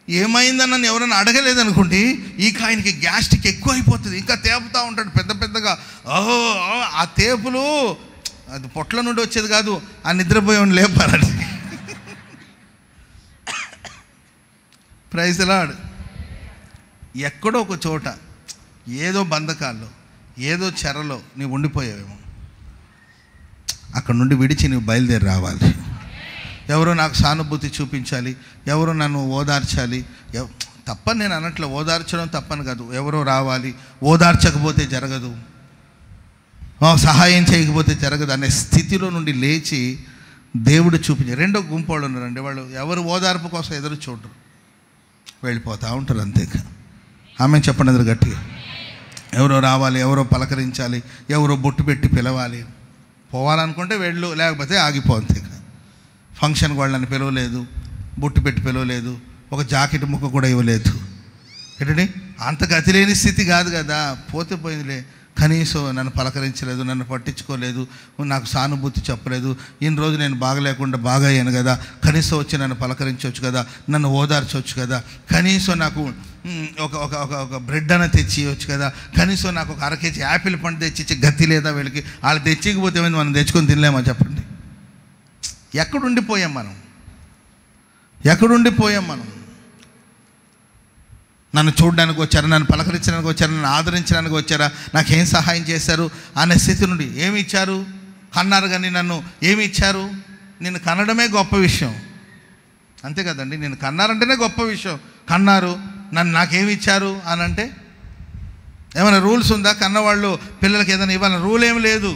ఏమైందన్న ఎవరైనా అడగలేదనుకోండి, ఇక ఆయనకి గ్యాస్ట్రిక్ ఎక్కువ అయిపోతుంది, ఇంకా తేపుతూ ఉంటాడు పెద్దగా. ఆ తేపులు అది పొట్ల నుండి వచ్చేది కాదు, ఆ నిద్రపోయేవాడిని లేపాలని. Praise the Lord. ఎక్కడో ఒక చోట ఏదో బంధకాల్లో, ఏదో చెరలో నీవు ఉండిపోయావేమో. అక్కడ నుండి విడిచి నువ్వు బయలుదేరి రావాలి. ఎవరో నాకు సానుభూతి చూపించాలి, ఎవరో నన్ను ఓదార్చాలి. తప్పని నేను అనట్లే, ఓదార్చడం తప్పని కాదు. ఎవరో రావాలి, ఓదార్చకపోతే జరగదు, సహాయం చేయకపోతే జరగదు అనే స్థితిలో నుండి లేచి దేవుడు చూపించారు. రెండో గుంపు వాళ్ళు ఉన్నారండి, వాళ్ళు ఎవరు ఓదార్పు కోసం ఎదురు చూడరు, వెళ్ళిపోతూ ఉంటారు అంతే. ఆమె చెప్పండి అందరు గట్టిగా. ఎవరో రావాలి, ఎవరో పలకరించాలి, ఎవరో బొట్టు పెట్టి పిలవాలి. పోవాలనుకుంటే వెళ్ళు, లేకపోతే ఆగిపో అంతే. ఫంక్షన్కి వాళ్ళని పిలవలేదు, బొట్టు పెట్టి పిలవలేదు, ఒక జాకెట్ ముక్క కూడా ఇవ్వలేదు. ఏంటండి? అంత గతి లేని స్థితి కాదు కదా, పోతే పోయిందిలే. కనీసం నన్ను పలకరించలేదు, నన్ను పట్టించుకోలేదు, నాకు సానుభూతి చెప్పలేదు. ఇన్ని రోజు నేను బాగలేకుండా బాగా అయ్యాను కదా, కనీసం వచ్చి నన్ను పలకరించవచ్చు కదా, నన్ను ఓదార్చవచ్చు కదా, కనీసం నాకు ఒక బ్రెడ్ అన్న తెచ్చి ఇవ్వచ్చు కదా, కనీసం నాకు ఒక 1 కేజీ యాపిల్ పండు తెచ్చి గతి లేదా వీళ్ళకి. వాళ్ళు తెచ్చికపోతే మనం తెచ్చుకొని తినలేమా చెప్పండి? ఎక్కడుండిపోయాం మనం? నన్ను చూడడానికి వచ్చారా, నన్ను పలకరించడానికి వచ్చారా, నన్ను ఆదరించడానికి వచ్చారా, నాకేం సహాయం చేశారు అనే స్థితి నుండి ఏమి ఇచ్చారు? కన్నారు కానీ నన్ను ఏమి ఇచ్చారు? నిన్ను కనడమే గొప్ప విషయం, అంతే కదండి. నేను కన్నారంటేనే గొప్ప విషయం. కన్నారు, నన్ను నాకేమి ఇచ్చారు అని అంటే ఏమైనా రూల్స్ ఉందా? కన్నవాళ్ళు పిల్లలకి ఏదైనా ఇవ్వాలని రూల్ ఏమి లేదు.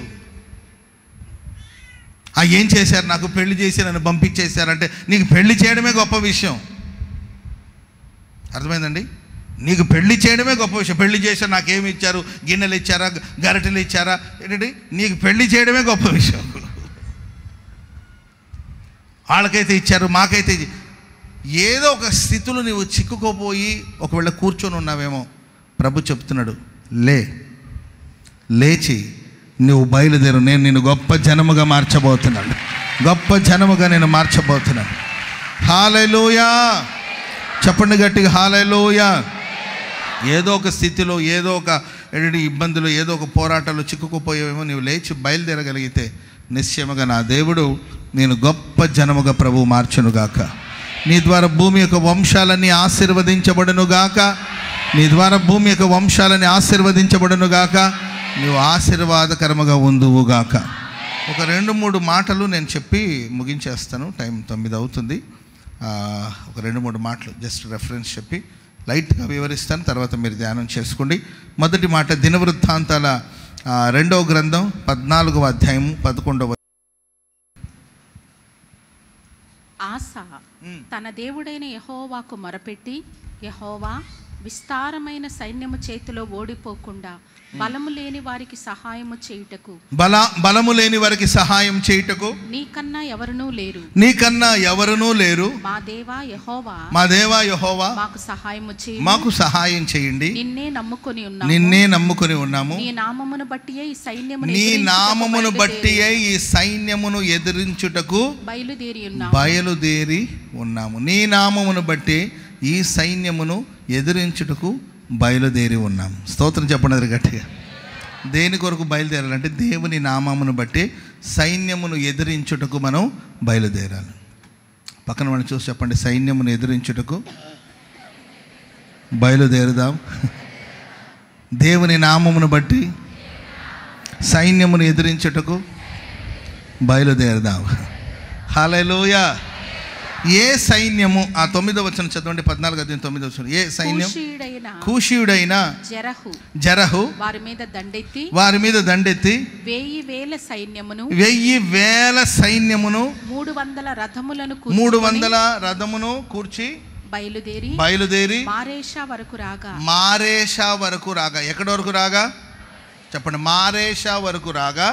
ఏం చేశారు? నాకు పెళ్లి చేసి నన్ను పంపించేశారంటే నీకు పెళ్లి చేయడమే గొప్ప విషయం. అర్థమైందండి? నీకు పెళ్లి చేయడమే గొప్ప విషయం. పెళ్లి చేశారు, నాకేమి ఇచ్చారు? గిన్నెలు ఇచ్చారా, గరిటెలు ఇచ్చారా? ఏంటండి? నీకు పెళ్లి చేయడమే గొప్ప విషయం. వాళ్ళకైతే ఇచ్చారు, మాకైతే ఏదో ఒక స్థితిలో నువ్వు చిక్కుకోపోయి ఒకవేళ కూర్చొని ఉన్నావేమో. ప్రభు చెప్తున్నాడు, లేచి నువ్వు బయలుదేరు, నేను నిన్ను గొప్ప జనముగా మార్చబోతున్నాను, గొప్ప జనముగా నేను మార్చబోతున్నాను. హల్లెలూయా. చెప్పండి గట్టిగా, హల్లెలూయా. ఏదో ఒక స్థితిలో, ఏదో ఒక ఎడి ఇబ్బందులు ఏదో ఒక పోరాటాలు చిక్కుకుపోయేవేమో నీవు లేచి బయలుదేరగలిగితే నిశ్చయముగా నా దేవుడు నేను గొప్ప జనముగా ప్రభువు మార్చునుగాక. నీ ద్వారా భూమి యొక్క వంశాలన్నీ ఆశీర్వదించబడునుగాక. నీ ద్వారా భూమి యొక్క వంశాలని ఆశీర్వదించబడునుగాక. నీవు ఆశీర్వాదకరముగా ఉందువుగాక. ఒక 2-3 మాటలు నేను చెప్పి ముగించేస్తాను, టైం 9 అవుతుంది. ఒక 2-3 మాటలు జస్ట్ రెఫరెన్స్ చెప్పి లైట్గా వివరిస్తాను, తర్వాత మీరు ధ్యానం చేసుకోండి. మొదటి మాట దినవృత్తాంతాల 2వ గ్రంథం 14వ అధ్యాయం 11వ. ఆసా తన దేవుడైన యెహోవాకు మొరపెట్టి, యెహోవా విస్తారమైన సైన్యము చేతిలో ఓడిపోకుండా బలము లేని వారికి సహాయము చేయుటకు బలము లేని వారికి సహాయం చేయుటకు నీకన్నా ఎవరునూ లేరు. మా దేవా యెహోవా మాకు సహాయం చేయండి. నిన్నే నమ్ముకొని ఉన్నాము. నీ నామమును బట్టియే ఈ సైన్యమును ఎదిరించుటకు బయలుదేరి ఉన్నాము. నీ నామమును బట్టి ఈ సైన్యమును ఎదిరించుటకు బయలుదేరి ఉన్నాము. స్తోత్రం చెప్పండి గట్టిగా. దేని కొరకు బయలుదేరాలంటే దేవుని నామమును బట్టి సైన్యమును ఎదిరించుటకు మనం బయలుదేరాలి. పక్కన మనం చూసి చెప్పండి, సైన్యమును ఎదిరించుటకు బయలుదేరుదాం. దేవుని నామమును బట్టి సైన్యమును ఎదిరించుటకు బయలుదేరుదాం. హల్లెలూయా. ఏ సైన్యము, ఆ 9వ వచనం చదవండి, 14వ 9వ. ఏ సైన్యం? కూషీయుడైన జరహు వారి మీద దండెత్తి 1000 సైన్యమును 300 రథమును కూర్చి బయలుదేరి మారేషా వరకు రాగా. ఎక్కడి వరకు రాగా చెప్పండి? మారేషా వరకు రాగా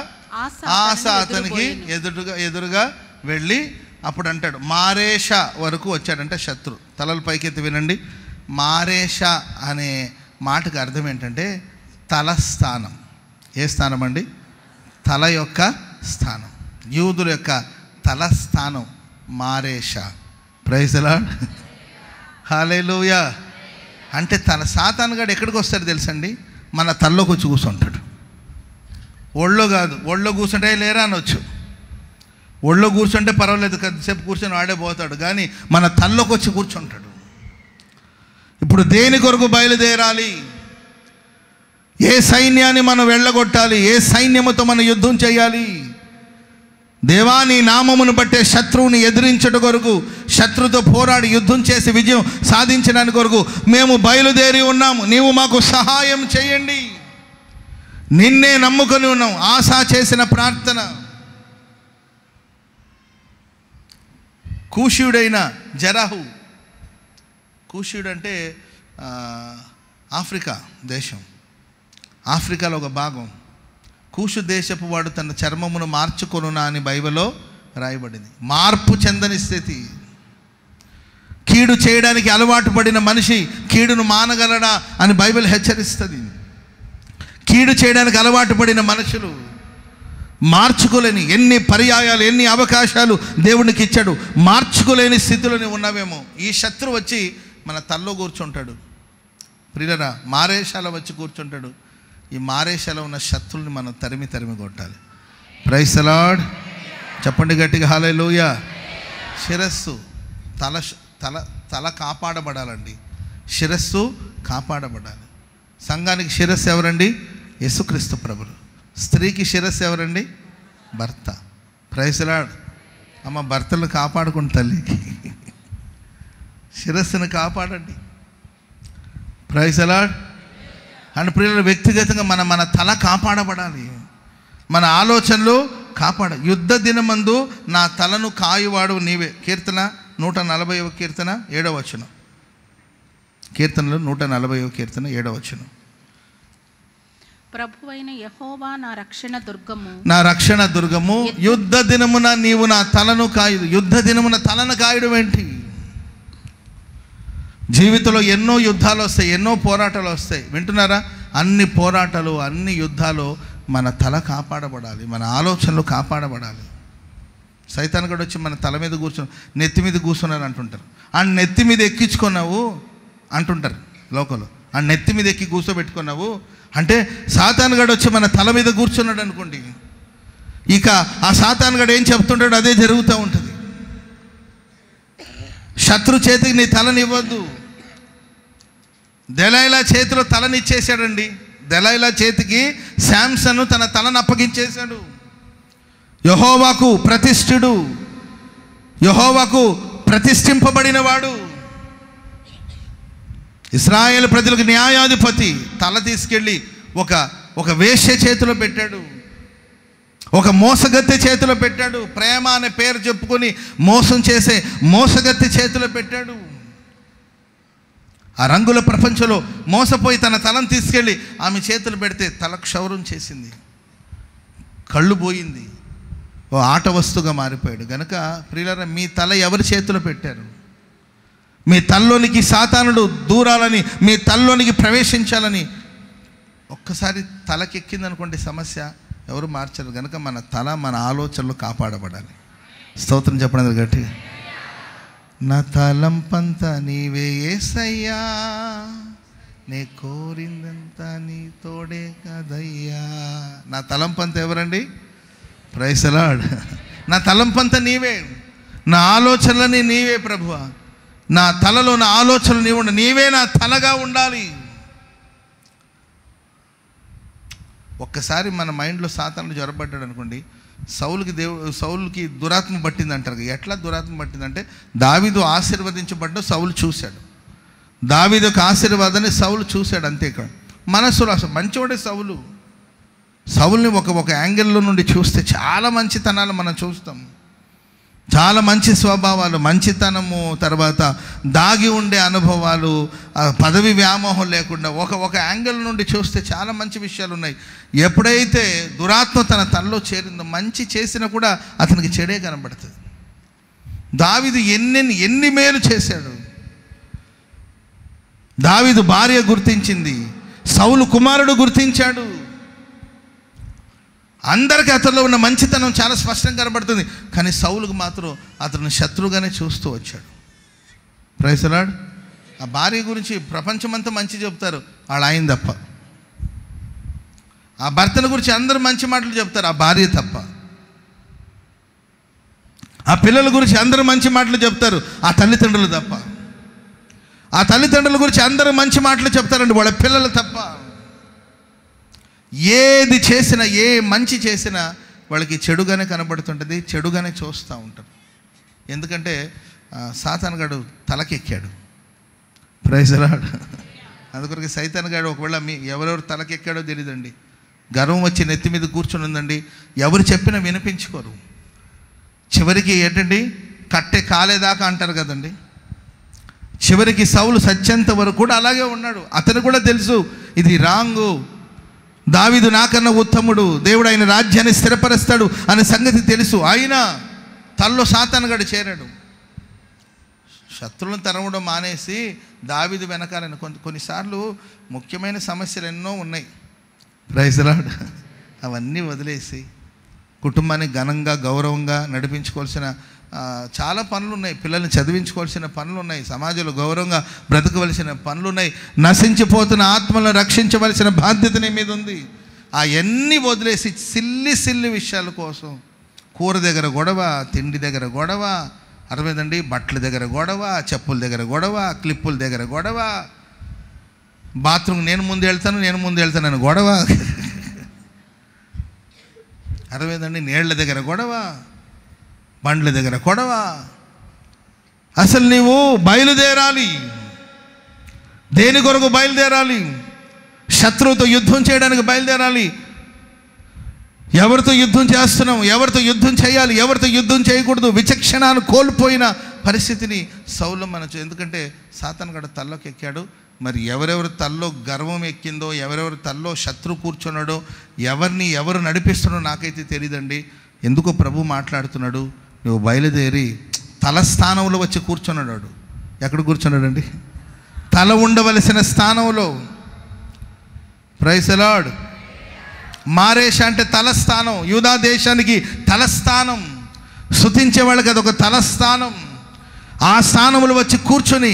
ఆసా అతనికి ఎదురుగా వెళ్ళి అప్పుడు అంటాడు, మారేషా వరకు వచ్చాడంటే శత్రు. తలలు పైకెత్తి వినండి. మారేషా అనే మాటకు అర్థం ఏంటంటే తలస్థానం. ఏ స్థానం అండి? తల యొక్క స్థానం. యూదుల యొక్క తలస్థానం మారేషా. Praise the Lord. హల్లెలూయా. అంటే సాతాను గాడు ఎక్కడికి వస్తాడు తెలుసండి? మన తల్లోకి వచ్చి కూర్చుంటాడు. ఒళ్ళో కాదు, ఒళ్ళో కూర్చుంటే లేరా అనొచ్చు. ఒళ్ళో కూర్చుంటే పర్వాలేదు, కొద్దిసేపు కూర్చొని వాడే పోతాడు, కానీ మన తల్లోకి వచ్చి కూర్చుంటాడు. ఇప్పుడు దేని కొరకు బయలుదేరాలి? ఏ సైన్యాన్ని మనం వెళ్ళగొట్టాలి? ఏ సైన్యముతో మనం యుద్ధం చేయాలి? దేవా నీ నామమును బట్టే శత్రువుని ఎదిరించడం కొరకు, శత్రుతో పోరాడి యుద్ధం చేసి విజయం సాధించడానికి కొరకు మేము బయలుదేరి ఉన్నాము. నీవు మాకు సహాయం చేయండి. నిన్నే నమ్ముకొని ఉన్నాం. ఆశా చేసిన ప్రార్థన. కూషీయుడైన జరహు. కూషీయుడు అంటే ఆఫ్రికా దేశం, ఆఫ్రికాలో ఒక భాగం. కూషు దేశపు వాడు తన చర్మమును మార్చుకొనునా అని బైబిల్లో రాయబడింది. మార్పు చెందని స్థితి. కీడు చేయడానికి అలవాటు పడిన మనిషి కీడును మానగలడా అని బైబిల్ హెచ్చరిస్తుంది. కీడు చేయడానికి అలవాటు పడిన మనుషులు మార్చుకోలేని, ఎన్ని పర్యాయాలు, ఎన్ని అవకాశాలు దేవునికి ఇచ్చాడు, మార్చుకోలేని స్థితిలోనే ఉన్నామేమో. ఈ శత్రువు వచ్చి మన తల్లో కూర్చుంటాడు. ప్రియులరా, మారేషాలో వచ్చి కూర్చుంటాడు. ఈ మారేషాలో ఉన్న శత్రువుని మనం తరిమి కొట్టాలి. Praise the Lord. చెప్పండి గట్టిగా హల్లెలూయా. శిరస్సు, తల కాపాడబడాలండి. శిరస్సు కాపాడబడాలి. సంఘానికి శిరస్సు ఎవరండి? యేసుక్రీస్తు ప్రభులు. స్త్రీకి శిరస్సు ఎవరండి? భర్త. Praise the Lord. అమ్మ, భర్తలను కాపాడుకుంటు తల్లికి శిరస్సును కాపాడండి. Praise the lord. అండ్ ప్రియులు, వ్యక్తిగతంగా మన తల కాపాడబడాలి. మన ఆలోచనలు యుద్ధ దినమందు నా తలను కాయువాడు నీవే. కీర్తన 140వ కీర్తన 7వ వచనం. కీర్తనలు 140వ కీర్తన 7వ వచనం. ప్రభువైన యెహోవా నా రక్షణ దుర్గము, యుద్ధ దినమున నీవు నా తలను కాయుదు. యుద్ధ దినమున తలను కాయడం ఏంటి? జీవితంలో ఎన్నో యుద్ధాలు వస్తాయి, ఎన్నో పోరాటాలు వస్తాయి. వింటున్నారా? అన్ని పోరాటాలు, అన్ని యుద్ధాలు మన తల కాపాడబడాలి, మన ఆలోచనలు కాపాడబడాలి. సైతాన్ కూడా వచ్చి మన తల మీద నెత్తి మీద కూర్చున్నారు అంటుంటారు. ఆ నెత్తి మీద ఎక్కించుకున్నావు అంటుంటారు లోకంలో. ఆ నెత్తి మీద ఎక్కి కూర్చోబెట్టుకున్నావు అంటే సాతానుగాడు వచ్చి మన తల మీద కూర్చున్నాడు అనుకోండి, ఇక ఆ సాతానుగాడు ఏం చెప్తుంటాడు అదే జరుగుతూ ఉంటుంది. శత్రు చేతికి నీ తలని ఇవ్వద్దు. దెలైలా చేతిలో తలనిచ్చేసాడండి. దెలైలా చేతికి శాంసన్ తన తలను అప్పగించేశాడు. యెహోవాకు ప్రతిష్ఠుడు, యెహోవాకు ప్రతిష్ఠింపబడినవాడు, ఇశ్రాయేలు ప్రజలకు న్యాయాధిపతి తల తీసుకెళ్ళి ఒక వేశ్య చేతిలో పెట్టాడు, ఒక మోసగత్తె చేతిలో పెట్టాడు. ప్రేమ అనే పేరు చెప్పుకొని మోసం చేసే మోసగత్తె చేతిలో పెట్టాడు. ఆ రంగుల ప్రపంచంలో మోసపోయి తన తలను తీసుకెళ్ళి ఆమె చేతులు పెడితే తల క్షౌరం చేసింది, కళ్ళు పోయింది, ఓ ఆట వస్తువుగా మారిపోయాడు. గనుక ప్రియులారా, మీ తల ఎవరి చేతిలో పెట్టారు? మీ తలలోనికి సాతానుడు దూరాలని, మీ తలలోనికి ప్రవేశించాలని ఒక్కసారి తలకెక్కిందనుకోండి సమస్య, ఎవరు మార్చరు. కనుక మన తల, మన ఆలోచనలు కాపాడబడాలి. స్తోత్రం చెప్పండి గట్టిగా. నా తలంపంతా నీవే యేసయ్యా, నే కోరిందంతా నీ తోడే కదయ్యా. నా తలంపంతా ఎవరండి? Praise the Lord. నా తలంపంతా నీవే, నా ఆలోచనలని నీవే ప్రభువా. నా తలలో నా ఆలోచనలు నీవు ఉండాలి, నీవే నా తలగా ఉండాలి. ఒక్కసారి మన మైండ్లో సాతానుడు జ్వరపడ్డాడు అనుకోండి, సౌలుకి దురాత్మ పట్టింది అంటారు. ఎట్లా దురాత్మ పట్టిందంటే, దావీదు ఆశీర్వదించబడ్డా సౌలు చూశాడు, దావీదు యొక్క ఆశీర్వాదాన్ని సౌలు చూశాడు. అంతే. ఇక్కడ మనస్సులో అసలు మంచివాడే సౌలుని ఒక యాంగిల్లో నుండి చూస్తే చాలా మంచితనాలు మనం చూస్తాం, చాలా మంచి స్వభావాలు, మంచితనము, తర్వాత దాగి ఉండే అనుభవాలు, పదవి వ్యామోహం లేకుండా ఒక యాంగిల్ నుండి చూస్తే చాలా మంచి విషయాలు ఉన్నాయి. ఎప్పుడైతే దురాత్మ తన తనలో చేరిందో, మంచి చేసినా కూడా అతనికి చెడే కనబడుతుంది. దావీదు ఎన్ని మేలు చేశాడు. దావీదు భార్య గుర్తించింది, సౌలు కుమారుడు గుర్తించాడు. అందరికీ అతనిలో ఉన్న మంచితనం చాలా స్పష్టంగా కనబడుతుంది. కానీ సౌలుకు మాత్రం అతను శత్రువుగానే చూస్తూ వచ్చాడు. Praise the Lord. ఆ భార్య గురించి ప్రపంచమంతా మంచి చెప్తారు, ఆయన తప్ప. ఆ భర్తను గురించి అందరూ మంచి మాటలు చెప్తారు, ఆ భార్య తప్ప. ఆ పిల్లల గురించి అందరూ మంచి మాటలు చెప్తారు, ఆ తల్లిదండ్రులు తప్ప. ఆ తల్లిదండ్రుల గురించి అందరూ మంచి మాటలు చెప్తారండి, వాళ్ళ పిల్లలు తప్ప. ఏది చేసినా, ఏ మంచి చేసినా వాళ్ళకి చెడుగానే కనబడుతుంటుంది, చెడుగానే చూస్తూ ఉంటారు. ఎందుకంటే సాతానుగాడు తలకెక్కాడు. Praise the Lord. అందుకొరకు సైతానుగాడు ఒకవేళ ఎవరెవరు తలకెక్కాడో తెలియదండి, గర్వం వచ్చి నెత్తి మీద కూర్చొని ఉందండి, ఎవరు చెప్పినా వినిపించుకోరు. చివరికి ఏంటండి, కట్టె కాలేదాకా అంటారు కదండి. చివరికి సౌలు సత్యంత వరకు కూడా అలాగే ఉన్నాడు. అతను కూడా తెలుసు ఇది రాంగు, దావీదు నాకన్నా ఉత్తముడు, దేవుడు ఆయన రాజ్యాన్ని స్థిరపరుస్తాడు అనే సంగతి తెలుసు. అయినా తనలో సాతానుగాడు చేరాడు. శత్రువులను తరవడం మానేసి దావీదు వెనకాలని కొన్నిసార్లు ముఖ్యమైన సమస్యలు ఎన్నో ఉన్నాయి. Praise the Lord. అవన్నీ వదిలేసి కుటుంబాన్ని ఘనంగా, గౌరవంగా నడిపించుకోవాల్సిన చాలా పనులు ఉన్నాయి, పిల్లల్ని చదివించుకోవాల్సిన పనులు ఉన్నాయి, సమాజంలో గౌరవంగా బ్రతకవలసిన పనులు ఉన్నాయి, నశించిపోతున్న ఆత్మలను రక్షించవలసిన బాధ్యత నీ మీద ఉంది. అవన్నీ వదిలేసి సిల్లి విషయాల కోసం కూర దగ్గర గొడవ, తిండి దగ్గర గొడవ, అర్థమైందండి, బట్టల దగ్గర గొడవ, చెప్పుల దగ్గర గొడవ, క్లిప్పుల దగ్గర గొడవ, బాత్రూమ్ నేను ముందు వెళ్తానని గొడవ, అర్థమైందండి, నీళ్ల దగ్గర గొడవ, బండ్ల దగ్గర గొడవ. అసలు నీవు బయలుదేరాలి. దేని కొరకు బయలుదేరాలి? శత్రువుతో యుద్ధం చేయడానికి బయలుదేరాలి. ఎవరితో యుద్ధం చేస్తున్నాం, ఎవరితో యుద్ధం చేయాలి, ఎవరితో యుద్ధం చేయకూడదు, విచక్షణను కోల్పోయిన పరిస్థితిని సౌలు ఎందుకంటే సాతానుగాడు తల్లోకి ఎక్కాడు. మరి ఎవరెవరి తల్లో గర్వం ఎక్కిందో, ఎవరెవరి తల్లో శత్రు కూర్చున్నాడో, ఎవరు నడిపిస్తున్నాడో నాకైతే తెలియదండి. ఎందుకో ప్రభు మాట్లాడుతున్నాడు, నువ్వు బయలుదేరి తలస్థానంలో వచ్చి కూర్చున్నాడు. ఎక్కడ కూర్చున్నాడండి? తల ఉండవలసిన స్థానంలో. Praise the lord. మారేష అంటే తలస్థానం, యూదా దేశానికి తలస్థానం, స్తుతించే వాళ్ళకి అదొక తలస్థానం. ఆ స్థానంలో వచ్చి కూర్చొని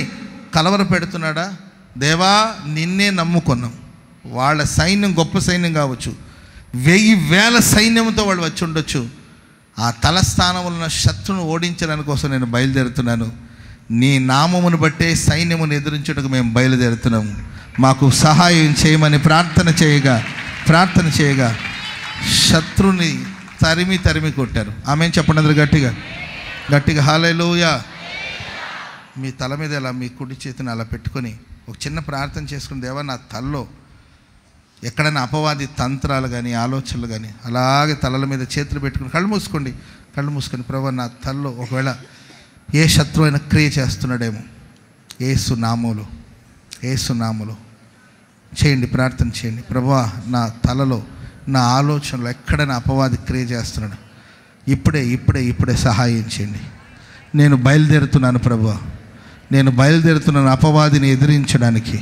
కలవర పెడుతున్నాడా? దేవా నిన్నే నమ్ముకున్నాం. వాళ్ళ సైన్యం గొప్ప సైన్యం కావచ్చు, 1000 సైన్యంతో వాళ్ళు వచ్చి ఉండొచ్చు. ఆ తలస్థానంలో ఉన్న శత్రువును ఓడించడానికి కోసం నేను బయలుదేరుతున్నాను. నీ నామమును బట్టే సైన్యమును ఎదిరించుటకు మేము బయలుదేరుతున్నాము. మాకు సహాయం చేయమని ప్రార్థన చేయగా శత్రుని తరిమి కొట్టారు. ఆమెను చెప్పండి అందరూ గట్టిగా హల్లెలూయా. మీ తల మీద అలా మీ కుడి చేతిని అలా పెట్టుకొని ఒక చిన్న ప్రార్థన చేసుకుని, దేవా నా తలలో ఎక్కడైనా అపవాది తంత్రాలు కానీ ఆలోచనలు కానీ, అలాగే తలల మీద చేతులు పెట్టుకుని కళ్ళు మూసుకొని ప్రభువా నా తలలో ఒకవేళ ఏ శత్రువు అయినా క్రియ చేస్తున్నాడేమో యేసు నామములో చేయండి, ప్రార్థన చేయండి. ప్రభువా నా తలలో నా ఆలోచనలో ఎక్కడైనా అపవాది క్రియ చేస్తున్నాడు, ఇప్పుడే సహాయం చేయండి. నేను బయలుదేరుతున్నాను ప్రభువా, నేను బయలుదేరుతున్నాను అపవాదిని ఎదిరించడానికి,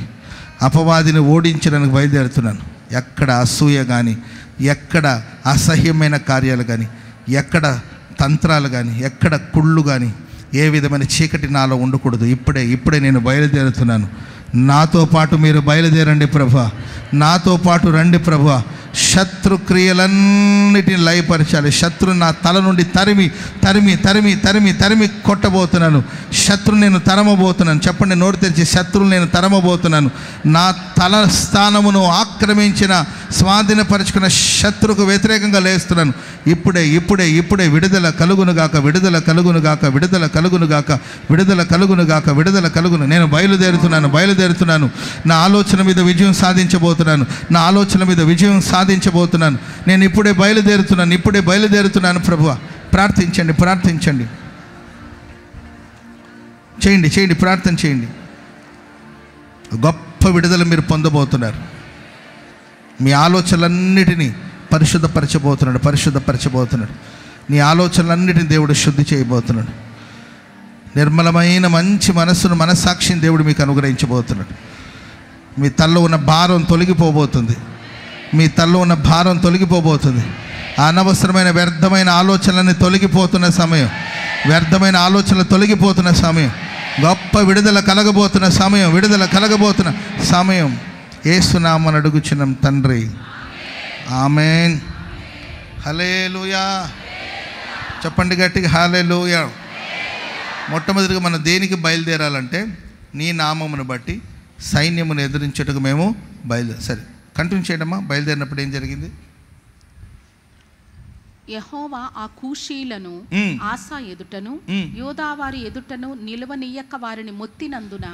అపవాదిని ఓడించడానికి బయలుదేరుతున్నాను. ఎక్కడ అసూయ కానీ, ఎక్కడ అసహ్యమైన కార్యాలు కానీ, ఎక్కడ తంత్రాలు కానీ, ఎక్కడ కుళ్ళు కానీ, ఏ విధమైన చీకటి నాలో ఉండకూడదు. ఇప్పుడే నేను బయలుదేరుతున్నాను. నాతో పాటు మీరు బయలుదేరండి ప్రభువా, నాతో పాటు రండి ప్రభువా. శత్రు క్రియలన్నిటిని లయపరచాలి. శత్రు నా తల నుండి తరిమి కొట్టబోతున్నాను. శత్రువు నేను తరమబోతున్నాను. చెప్పండి నోరు తెరిచి, శత్రువులు నేను తరమబోతున్నాను. నా తల స్థానమును ఆక్రమించిన స్వాధీనపరుచుకున్న శత్రువుకు వ్యతిరేకంగా లేస్తున్నాను. ఇప్పుడే విడుదల కలుగును. నేను బయలుదేరుతున్నాను. నా ఆలోచన మీద విజయం సాధించబోతున్నాను. నేను ఇప్పుడే బయలుదేరుతున్నాను ప్రభువా. ప్రార్థించండి, చేయండి, ప్రార్థన చేయండి. గొప్ప విడుదల మీరు పొందబోతున్నారు. మీ ఆలోచనలన్నిటినీ పరిశుద్ధపరచబోతున్నాడు. నీ ఆలోచనలన్నిటిని దేవుడు శుద్ధి చేయబోతున్నాడు. నిర్మలమైన మంచి మనస్సాక్షిని దేవుడు మీకు అనుగ్రహించబోతున్నాడు. మీ తలలో ఉన్న భారం తొలగిపోబోతుంది. అనవసరమైన వ్యర్థమైన ఆలోచనలన్నీ తొలగిపోతున్న సమయం, గొప్ప విడుదల కలగబోతున్న సమయం. యేసు నామమున అడుగుచున్నాం తండ్రి, ఆమేన్. హల్లెలూయా. చెప్పండి గట్టిగా హల్లెలూయా. మొట్టమొదటిగా మనం దేనికి బయలుదేరాలంటే నీ నామమును బట్టి సైన్యమును ఎదిరించుటకు మేము సరే కంటిన్యూ చేయడమ్మా. బయలుదేరినప్పుడు ఏం జరిగింది? యెహోవా ఆ కూషీలను ఆసా ఎదుటను యోదావారి ఎదుటను నిలవనీయక వారిని మొత్తినందున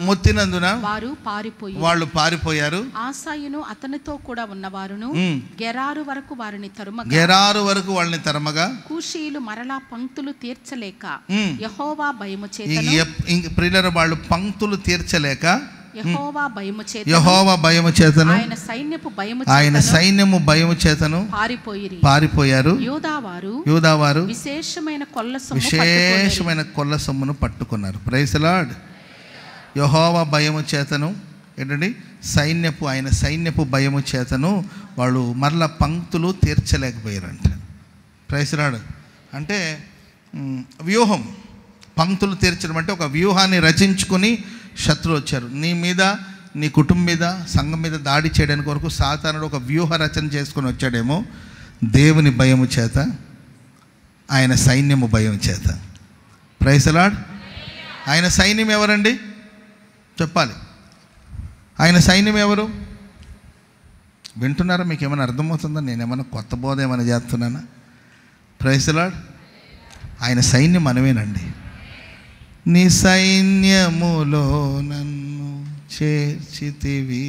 వాళ్ళు పారిపోయారు. ఆసాయును అతనితో కూడా ఉన్నవారును గెరారు వరకు వాళ్ళని తరమగా కూషీలు మరలా పంక్తులు తీర్చలేక యెహోవా భయము చేతను వాళ్ళు పంక్తులు తీర్చలేక యెహోవా భయము చేతను ఆయన సైన్యము భయము చేతను పారిపోయారు. యూదావారు విశేషమైన కొల్ల సొమ్మును పట్టుకున్నారు. Praise the lord. యెహోవా భయము చేతను ఏంటండి ఆయన సైన్యపు భయము చేతను వాళ్ళు మరలా పంక్తులు తీర్చలేకపోయారంట. Praise the Lord. అంటే వ్యూహం, పంక్తులు తీర్చడం అంటే ఒక వ్యూహాన్ని రచించుకుని శత్రువు వచ్చారు. నీ మీద, నీ కుటుంబం మీద, సంఘం మీద దాడి చేయడానికి కొరకు సాతానుడు ఒక వ్యూహ రచన చేసుకొని వచ్చాడేమో. దేవుని భయము చేత, ఆయన సైన్యము భయం చేత. Praise the Lord. ఆయన సైన్యం ఎవరండి చెప్పాలి? ఆయన సైన్యం ఎవరు? వింటున్నారా? మీకు ఏమైనా అర్థమవుతుందా? నేనేమైనా కొత్త బోధ ఏమైనా చేస్తున్నానా? Praise the Lord. ఆయన సైన్యం మనమేనండి. నీ సైన్యములో నన్ను చేర్చితివి.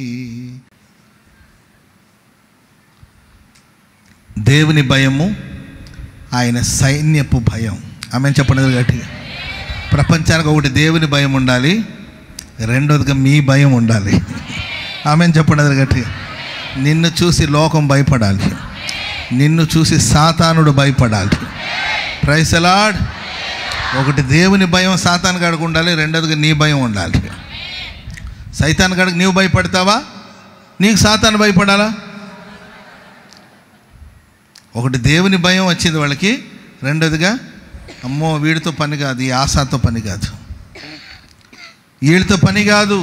దేవుని భయము, ఆయన సైన్యపు భయం. ఆమెను చెప్పండి గట్టిగా. ప్రపంచానికి ఒకటి దేవుని భయం ఉండాలి, రెండోదిగా మీ భయం ఉండాలి. ఆమెను చెప్పండి గట్టిగా. నిన్ను చూసి లోకం భయపడాలి, నిన్ను చూసి సాతానుడు భయపడాలి. Praise the Lord. ఒకటి దేవుని భయం సాతాను కాడికి ఉండాలి, రెండోదిగా నీ భయం ఉండాలి. సైతాను కాడికి నీవు భయపడతావా? నీకు సాతాను భయపడాలా? ఒకటి దేవుని భయం వచ్చింది వాళ్ళకి, రెండోదిగా అమ్మో వీడితో పని కాదు, ఈ ఆశాతో పని కాదు, వీడితో పని కాదు,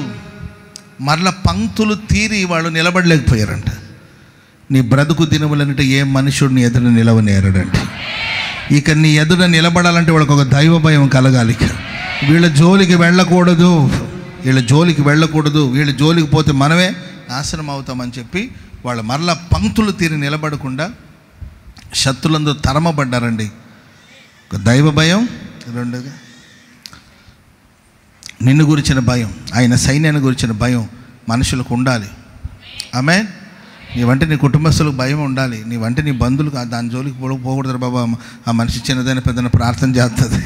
మరల పంక్తులు తీరి వాళ్ళు నిలబడలేకపోయారంట. నీ బ్రతుకు దినములన్నిటి ఏ మనుషుడు నీ ఎదుట నిలవనేరడంటే. ఇక నీ ఎదుట నిలబడాలంటే వాళ్ళకి ఒక దైవ భయం కలగాలి. వీళ్ళ జోలికి వెళ్ళకూడదు, వీళ్ళ జోలికి వెళ్ళకూడదు, వీళ్ళ జోలికి పోతే మనమే నాశనం అవుతామని చెప్పి వాళ్ళు మరలా పంక్తులు తీరి నిలబడకుండా శత్రులందరూ తరమబడ్డారండి. ఒక దైవ భయం, రెండుగా నిన్ను గురించిన భయం, ఆయన సైన్యాన్ని గురించిన భయం మనుషులకు ఉండాలి. ఆమేన్. నీవంటే నీ కుటుంబస్తులకు భయం ఉండాలి. నీవంటే నీ బంధువులకు దాని జోలికి పోకూడదు బాబా, ఆ మనిషి చిన్నదైన పెద్దన ప్రార్థన చేస్తుంది.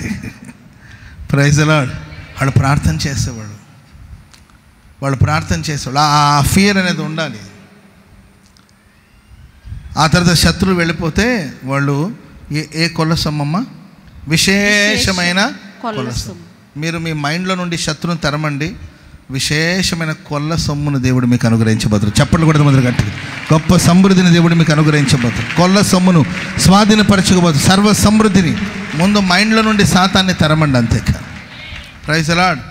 Praise the Lord. వాళ్ళు ప్రార్థన చేసేవాళ్ళు, వాళ్ళు ప్రార్థన చేసేవాళ్ళు. ఆ ఫియర్ అనేది ఉండాలి. ఆ తర్వాత శత్రువు వెళ్ళిపోతే వాళ్ళు ఏ కొల్లసొమ్మమ్మ? విశేషమైన కొల్లసొమ్ము. మీరు మీ మైండ్లో నుండి శత్రువుని తరమండి. విశేషమైన కొల్ల సొమ్మును దేవుడు మీకు అనుగ్రహించబోతుడు. చప్పట్లు కూడా మొదలు గట్టి. గొప్ప సమృద్ధిని దేవుడు మీకు అనుగ్రహించబోతుడు. కొల్ల సొమ్మును స్వాధీనపరచుకోబోతు. సర్వ సమృద్ధిని ముందు మైండ్లో నుండి సాతాన్ని తరమండి, అంతే. Praise the Lord.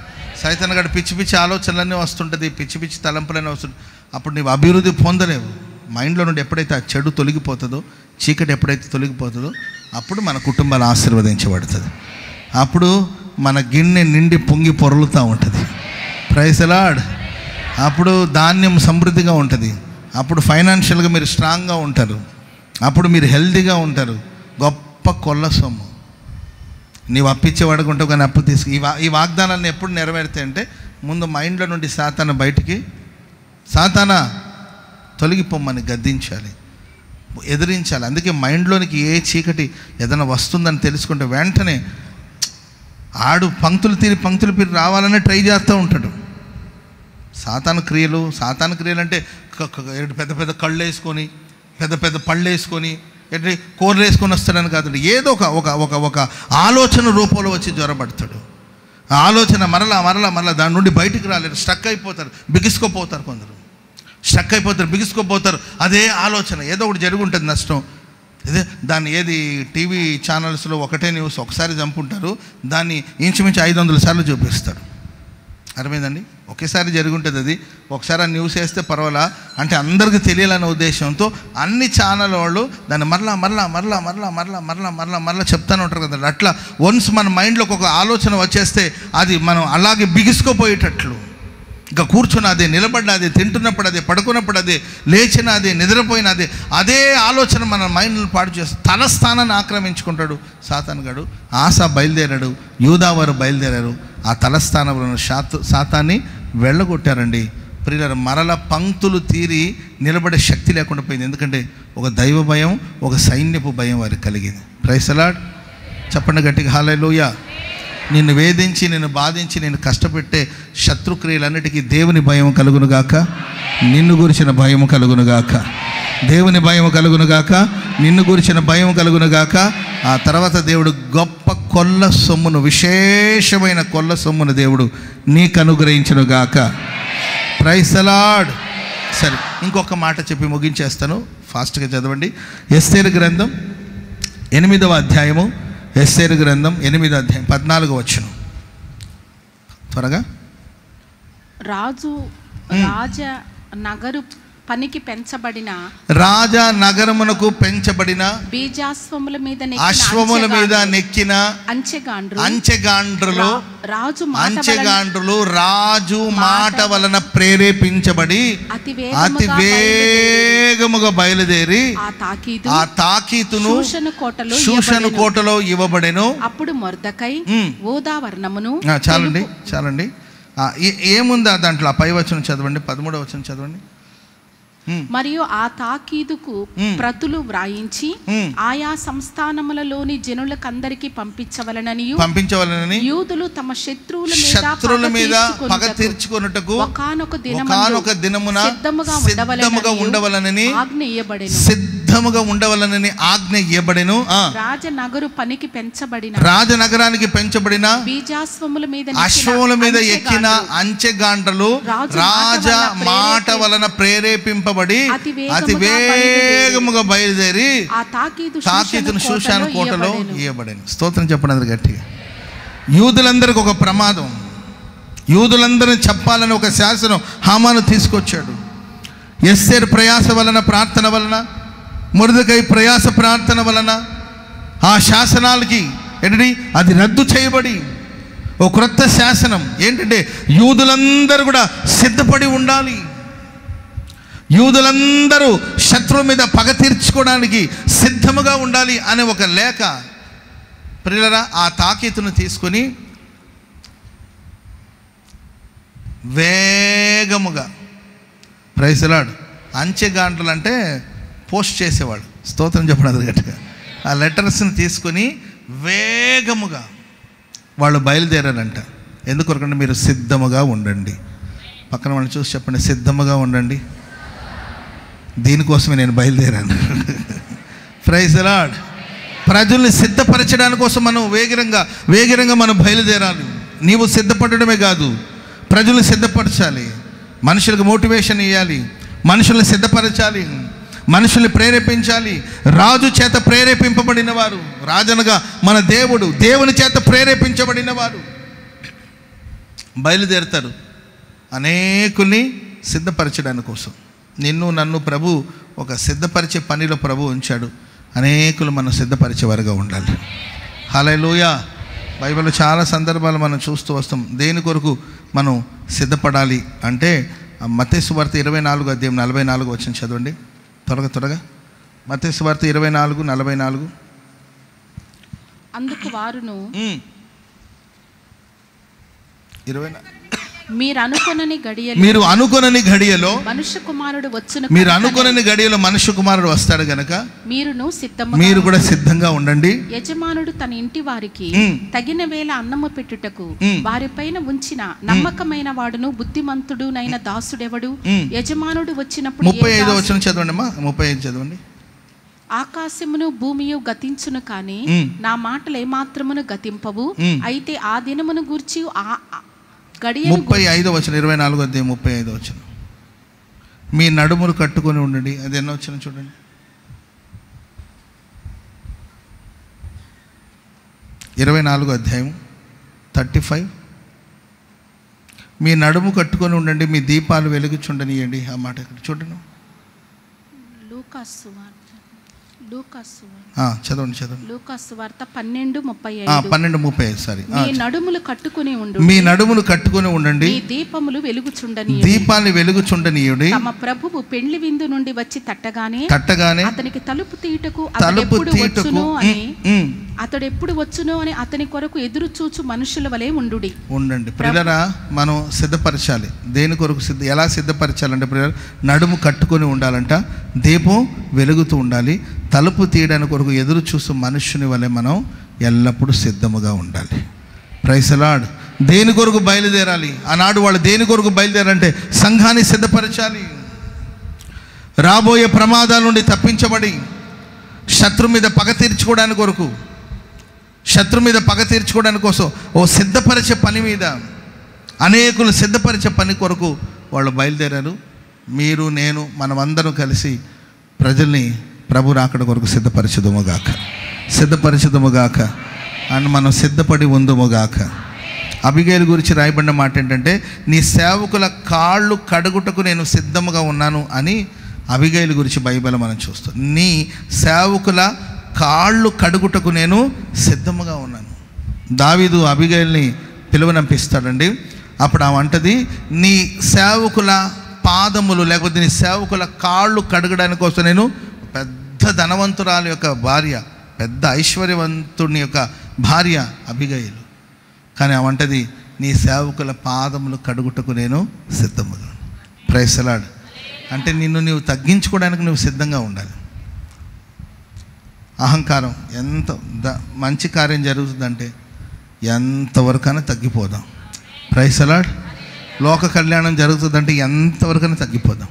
సైతాన్ గడు పిచ్చి పిచ్చి ఆలోచనలన్నీ వస్తుంటుంది, పిచ్చి పిచ్చి తలంపులన్నీ వస్తుంటుంది. అప్పుడు నీవు అభివృద్ధి పొందలేవు. మైండ్లో నుండి ఎప్పుడైతే ఆ చెడు తొలగిపోతుందో, చీకటి ఎప్పుడైతే తొలగిపోతుందో, అప్పుడు మన కుటుంబాలు ఆశీర్వదించబడుతుంది. అప్పుడు మన గిన్నె నిండి పొంగి పొరలుతూ ఉంటుంది. Praise the Lord. అప్పుడు ధాన్యం సమృద్ధిగా ఉంటుంది. అప్పుడు ఫైనాన్షియల్గా మీరు స్ట్రాంగ్గా ఉంటారు. అప్పుడు మీరు హెల్తీగా ఉంటారు. గొప్ప కొల్ల సొమ్ము. నీవు అప్పిచ్చేవాడుకు ఉంటావు కానీ అప్పు తీసుకు. ఈ వాగ్దానాలను ఎప్పుడు నెరవేరుతాయి అంటే ముందు మైండ్లో నుండి సాతాను బయటికి, సాతానా తొలగిపోమ్మని గద్దించాలి, ఎదిరించాలి. అందుకే మైండ్లోనికి ఏ చీకటి ఏదైనా వస్తుందని తెలుసుకుంటే వెంటనే ఆడు పంక్తులు తీరి రావాలని ట్రై చేస్తూ ఉంటాడు. సాతాను క్రియలు అంటే పెద్ద పెద్ద కళ్ళు వేసుకొని, పెద్ద పెద్ద పళ్ళు వేసుకొని, కూరలు వేసుకొని వస్తాడని కాదు. ఏదో ఒక ఆలోచన రూపంలో వచ్చి జ్వరపడతాడు. ఆ ఆలోచన మరలా దాని నుండి బయటికి రాలేరు. స్ట్రక్ అయిపోతారు, బిగుసుకోపోతారు. కొందరు స్ట్రక్ అయిపోతారు, బిగుసుకోపోతారు. అదే ఆలోచన ఏదో ఒకటి జరుగుంటుంది, నష్టం. ఇదే దాన్ని ఏది టీవీ ఛానల్స్లో ఒకటే న్యూస్ ఒకసారి చంపుంటారు, దాన్ని ఇంచుమించు 500 సార్లు చూపిస్తారు. అర్థమైందండి? ఒకేసారి జరుగుంటుంది అది. ఒకసారి ఆ న్యూస్ వేస్తే పర్వాలా అంటే అందరికీ తెలియాలనే ఉద్దేశంతో అన్ని ఛానల్ వాళ్ళు దాన్ని మరలా చెప్తానే ఉంటారు కదా. అట్లా వన్స్ మన మైండ్లోకి ఒక ఆలోచన వచ్చేస్తే అది మనం అలాగే బిగుసుకోపోయేటట్లు, ఇంకా కూర్చున్న అదే, నిలబడిన అదే, తింటున్నప్పుడు అదే, పడుకున్నప్పుడు అదే, లేచిన అదే, నిద్రపోయిన అదే ఆలోచన మన మైండ్ని పాడు చేస్తుంది. తన స్థానాన్ని ఆక్రమించుకుంటాడు సాతాను గడు. ఆశ బయలుదేరాడు, యూదావారు బయలుదేరారు. ఆ తలస్థానంలో ఉన్న సాతాన్ని వెళ్ళగొట్టారండి. ప్రియులారా, మరల పంక్తులు తీరి నిలబడే శక్తి లేకుండా పోయింది. ఎందుకంటే ఒక దైవ భయం, ఒక సైన్యపు భయం వారికి కలిగింది. Praise the Lord. చెప్పండి గట్టిగా హల్లెలూయా. నిన్ను వేధించి, నిన్ను బాధించి, నిన్ను కష్టపెట్టే శత్రుక్రియలన్నిటికీ దేవుని భయం కలుగునుగాక, నిన్ను గురించిన భయం కలుగునుగాక. దేవుని భయం కలుగునుగాక, నిన్ను గురించిన భయం కలుగునుగాక. ఆ తర్వాత దేవుడు గొప్ప కొల్ల సొమ్మును, విశేషమైన కొల్ల సొమ్మును దేవుడు నీకు అనుగ్రహించునుగాక. Praise the Lord. సరే, ఇంకొక మాట చెప్పి ముగించేస్తాను. ఫాస్ట్గా చదవండి. ఎస్తేరు గ్రంథం 8వ అధ్యాయము. ఎస్తేరు గ్రంథం 8వ అధ్యాయం 14వ వచనం. త్వరగా. రాజ నగరు పనికి పెంచబడిన, రాజా నగరమునకు పెంచబడిన, బీజాశ్వముల మీద నెక్కిన అంచెగాండ్రులు, రాజు మాట వలన ప్రేరేపించబడి అతి వేగముగా బయలుదేరి ఆ తాకీతును షూషను కోటలో ఇవ్వబడెను. అప్పుడు మొర్దెకై ఓదావర్ణమును. చాలండి. ఏముందా దాంట్లో? ఆ పై వచనం చదవండి, 13వ వచనం చదవండి. మరియు ఆ తాకీదుకు ప్రతులు వ్రాయించి ఆయా సంస్థానములలోని జనులకందరికి పంపించవలనని యూదులు తమ శత్రువుల మీద పగ తీర్చుకొనుటకు ఒకానొక దినమున సిద్ధముగా ఉండవలనని ఆజ్ఞ ఇయ్యబడెను. రాజనగరానికి పెంచబడిన అశ్వముల మీద ఎక్కిన అంచెగాండ్రలు రాజ మాట వలన ప్రేరేపింప అతి వేగముగా బయలుదేరి ఆ తాకీతును షూషాను కోటలో ఇవ్వబడింది. స్తోత్రం చెప్పండి గట్టిగా. యూదులందరికీ ఒక ప్రమాదం, యూదులందరినీ చెప్పాలని ఒక శాసనం హామాను తీసుకొచ్చాడు. ఎస్తేరు ప్రయాస వలన, ప్రార్థన వలన, మొర్దెకై ప్రయాస ప్రార్థన వలన ఆ శాసనాలకి ఏంటంటే అది రద్దు చేయబడి ఓ క్రొత్త శాసనం ఏంటంటే యూదులందరూ కూడా సిద్ధపడి ఉండాలి. యూదులందరూ శత్రువు మీద పగ తీర్చుకోవడానికి సిద్ధముగా ఉండాలి అనే ఒక లేఖ. ప్రియులారా, ఆ తాకీతును తీసుకొని వేగముగా, ప్రైజ్ ది లార్డ్, అంచెగాంటలు అంటే పోస్ట్ చేసేవాడు, స్తోత్రం చెప్పడం గట్టిగా, ఆ లెటర్స్ని తీసుకొని వేగముగా వాళ్ళు బయలుదేరారంట. ఎందుకొరకంటే మీరు సిద్ధముగా ఉండండి. పక్కన వాళ్ళని చూసి చెప్పండి, సిద్ధముగా ఉండండి, దీనికోసమే నేను బయలుదేరాను. Praise the Lord. ప్రజల్ని సిద్ధపరచడానికి కోసం మనం వేగిరంగా మనం బయలుదేరాలి. నీవు సిద్ధపడడమే కాదు, ప్రజల్ని సిద్ధపరచాలి, మనుషులకు మోటివేషన్ ఇవ్వాలి, మనుషుల్ని సిద్ధపరచాలి, మనుషుల్ని ప్రేరేపించాలి. రాజు చేత ప్రేరేపింపబడిన వారు, రాజనగా మన దేవుడు, దేవుని చేత ప్రేరేపించబడిన వారు బయలుదేరుతారు అనేకుల్ని సిద్ధపరచడానికి కోసం. నిన్ను నన్ను ప్రభు ఒక సిద్ధపరిచే పనిలో ప్రభు ఉంచాడు. అనేకులు మనం సిద్ధపరిచేవారుగా ఉండాలి. హల్లెలూయా. బైబిల్లో చాలా సందర్భాలు మనం చూస్తూ వస్తాం. దేని కొరకు మనం సిద్ధపడాలి అంటే మత్తయి సువార్త 24:44 వచ్చిన చదవండి త్వరగా. మత్తయి సువార్త 24:44. అందుకు వారును 24 మీరు అనుకొనని గడియలో మనుష్య కుమారుడు వచ్చును, మీరు అనుకొనని గడియలో మనుష్య కుమారుడు వస్తాడు గనక మీరు కూడా సిద్ధంగా ఉండండి. యజమానుడు తన ఇంటి వారికి తగిన వేళ అన్నము పెట్టుటకు వారిపైన ఉంచిన నమ్మకమైన వాడును బుద్ధిమంతుడునైన దాసుడెవడు? యజమానుడు వచ్చినప్పుడు 35 వచనం చదవండి అమ్మా. 35 చదవండి. ఆకాశమును భూమియు గతించును కానీ నా మాటలు ఏమాత్రమును గతింపవు. అయితే ఆ దినమును గూర్చి 35 వచనం 24:35 వచనం. మీ నడుములు కట్టుకొని ఉండండి. అది ఎన్నో వచ్చిన చూడండి. 24:35. మీ నడుము కట్టుకొని ఉండండి, మీ దీపాలు వెలుగుచుండనియండి. ఆ మాట చూడండి. చదవండి. లూకాసు వార్త 12:35. 12:35. సారీ. మీ నడుములు కట్టుకొని ఉండండి, దీపములు దీపాన్ని వెలుగుచుండనీయుడి. తమ ప్రభువు పెండ్లి విందు నుండి వచ్చి తట్టగానే అతనికి తలుపు తీయుటకు అతడు ఎప్పుడు వచ్చునో అని అతని కొరకు ఎదురు చూచు మనుషుల వలె ఉండండి. ప్రియులారా, మనం సిద్ధపరచాలి. దేని కొరకు ఎలా సిద్ధపరచాలంటే ప్రియులారా, నడుము కట్టుకొని ఉండాలంట, దీపం వెలుగుతూ ఉండాలి, తలుపు తీయడానికి కొరకు ఎదురు చూస్తూ మనుష్యుని వలె మనం ఎల్లప్పుడూ సిద్ధముగా ఉండాలి. Praise the Lord. దేని కొరకు బయలుదేరాలి? ఆనాడు వాళ్ళు దేని కొరకు బయలుదేరాలంటే సంఘాన్ని సిద్ధపరచాలి. రాబోయే ప్రమాదాల నుండి తప్పించబడి శత్రు మీద పగ తీర్చుకోవడానికి కోసం ఓ సిద్ధపరిచే పని మీద, అనేకులు సిద్ధపరిచే పని కొరకు వాళ్ళు బయలుదేరారు. మీరు నేను మనమందరం కలిసి ప్రజల్ని ప్రభు రాకడ కొరకు సిద్ధపరచుదుముగాక అండ్ మనం సిద్ధపడి ఉందుముగాక. అబిగైలు గురించి రాయబడిన మాట ఏంటంటే, నీ సేవకుల కాళ్ళు కడుగుటకు నేను సిద్ధముగా ఉన్నాను అని అబిగైలు గురించి బైబిల్ మనం చూస్తాం. నీ సేవకుల కాళ్ళు కడుగుటకు నేను సిద్ధముగా ఉన్నాను. దావీదు అబిగైల్ని పిలువనంపిస్తాడండి. అప్పుడు ఆమె అంటది, నీ సేవకుల పాదములు లేకపోతే నీ సేవకుల కాళ్ళు కడగడానికి కోసం నేను పెద్ద ధనవంతురాలు యొక్క భార్య, పెద్ద ఐశ్వర్యవంతుని యొక్క భార్య అబిగైలు. కానీ ఆమంటది, నీ సేవకుల పాదములు కడుగుటకు నేను సిద్ధముగా. Praise the Lord. అంటే నిన్ను నీవు తగ్గించుకోవడానికి నువ్వు సిద్ధంగా ఉండాలి. అహంకారం ఎంత మంచి కార్యం జరుగుతుందంటే ఎంతవరకైనా తగ్గిపోదాం. Praise the Lord. లోక కళ్యాణం జరుగుతుందంటే ఎంతవరకైనా తగ్గిపోదాం.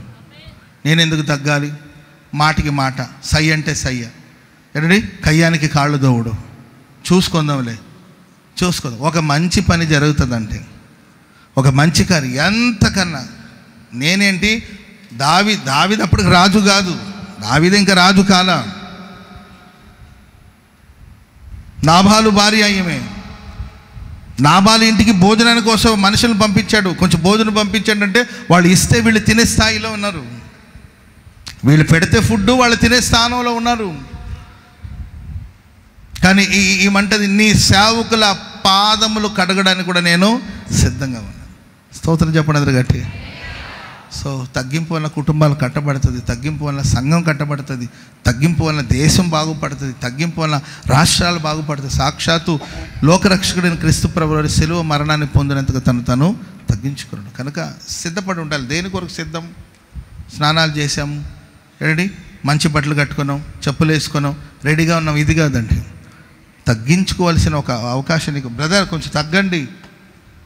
నేను ఎందుకు తగ్గాలి? మాటికి మాట, సై అంటే సయ్య, ఏంటండి కయ్యానికి కాళ్ళు దోవుడు, చూసుకుందాంలే. ఒక మంచి పని జరుగుతుందంటే, ఒక మంచి కార్యం ఎంతకన్నా నేనేంటి దావీదు అప్పటికి రాజు కాదు, దావీదు ఇంకా రాజు కాలా, నాబాలు భార్య అయ్యమే. నాబాలు ఇంటికి భోజనానికి కోసం మనుషులను పంపించాడు, కొంచెం భోజనం పంపించాడు అంటే వాళ్ళు ఇస్తే వీళ్ళు తినే స్థాయిలో ఉన్నారు, వీళ్ళు పెడితే ఫుడ్ వాళ్ళు తినే స్థానంలో ఉన్నారు. కానీ ఏమంటది, నీ సేవకుల పాదములు కడగడానికి కూడా నేను సిద్ధంగా ఉన్నాను. స్తోత్రం చెప్పండి అందరు గట్టి. సో తగ్గింపు వల్ల కుటుంబాలు కట్టబడుతుంది, తగ్గింపు వల్ల సంఘం కట్టబడుతుంది, తగ్గింపు వల్ల దేశం బాగుపడుతుంది, తగ్గింపు వల్ల రాష్ట్రాలు బాగుపడుతుంది. సాక్షాత్తు లోకరక్షకుడైన క్రీస్తు ప్రభువు శిలువ మరణాన్ని పొందినంతగా తను తగ్గించుకున్నాడు. కనుక సిద్ధపడి ఉండాలి. దేని కొరకు సిద్ధం? స్నానాలు చేసాము, రెడీ, మంచి బట్టలు కట్టుకున్నాం, చెప్పులు వేసుకున్నాం, రెడీగా ఉన్నాం. ఇది కాదండి, తగ్గించుకోవాల్సిన ఒక అవకాశం నీకు. బ్రదర్ కొంచెం తగ్గండి,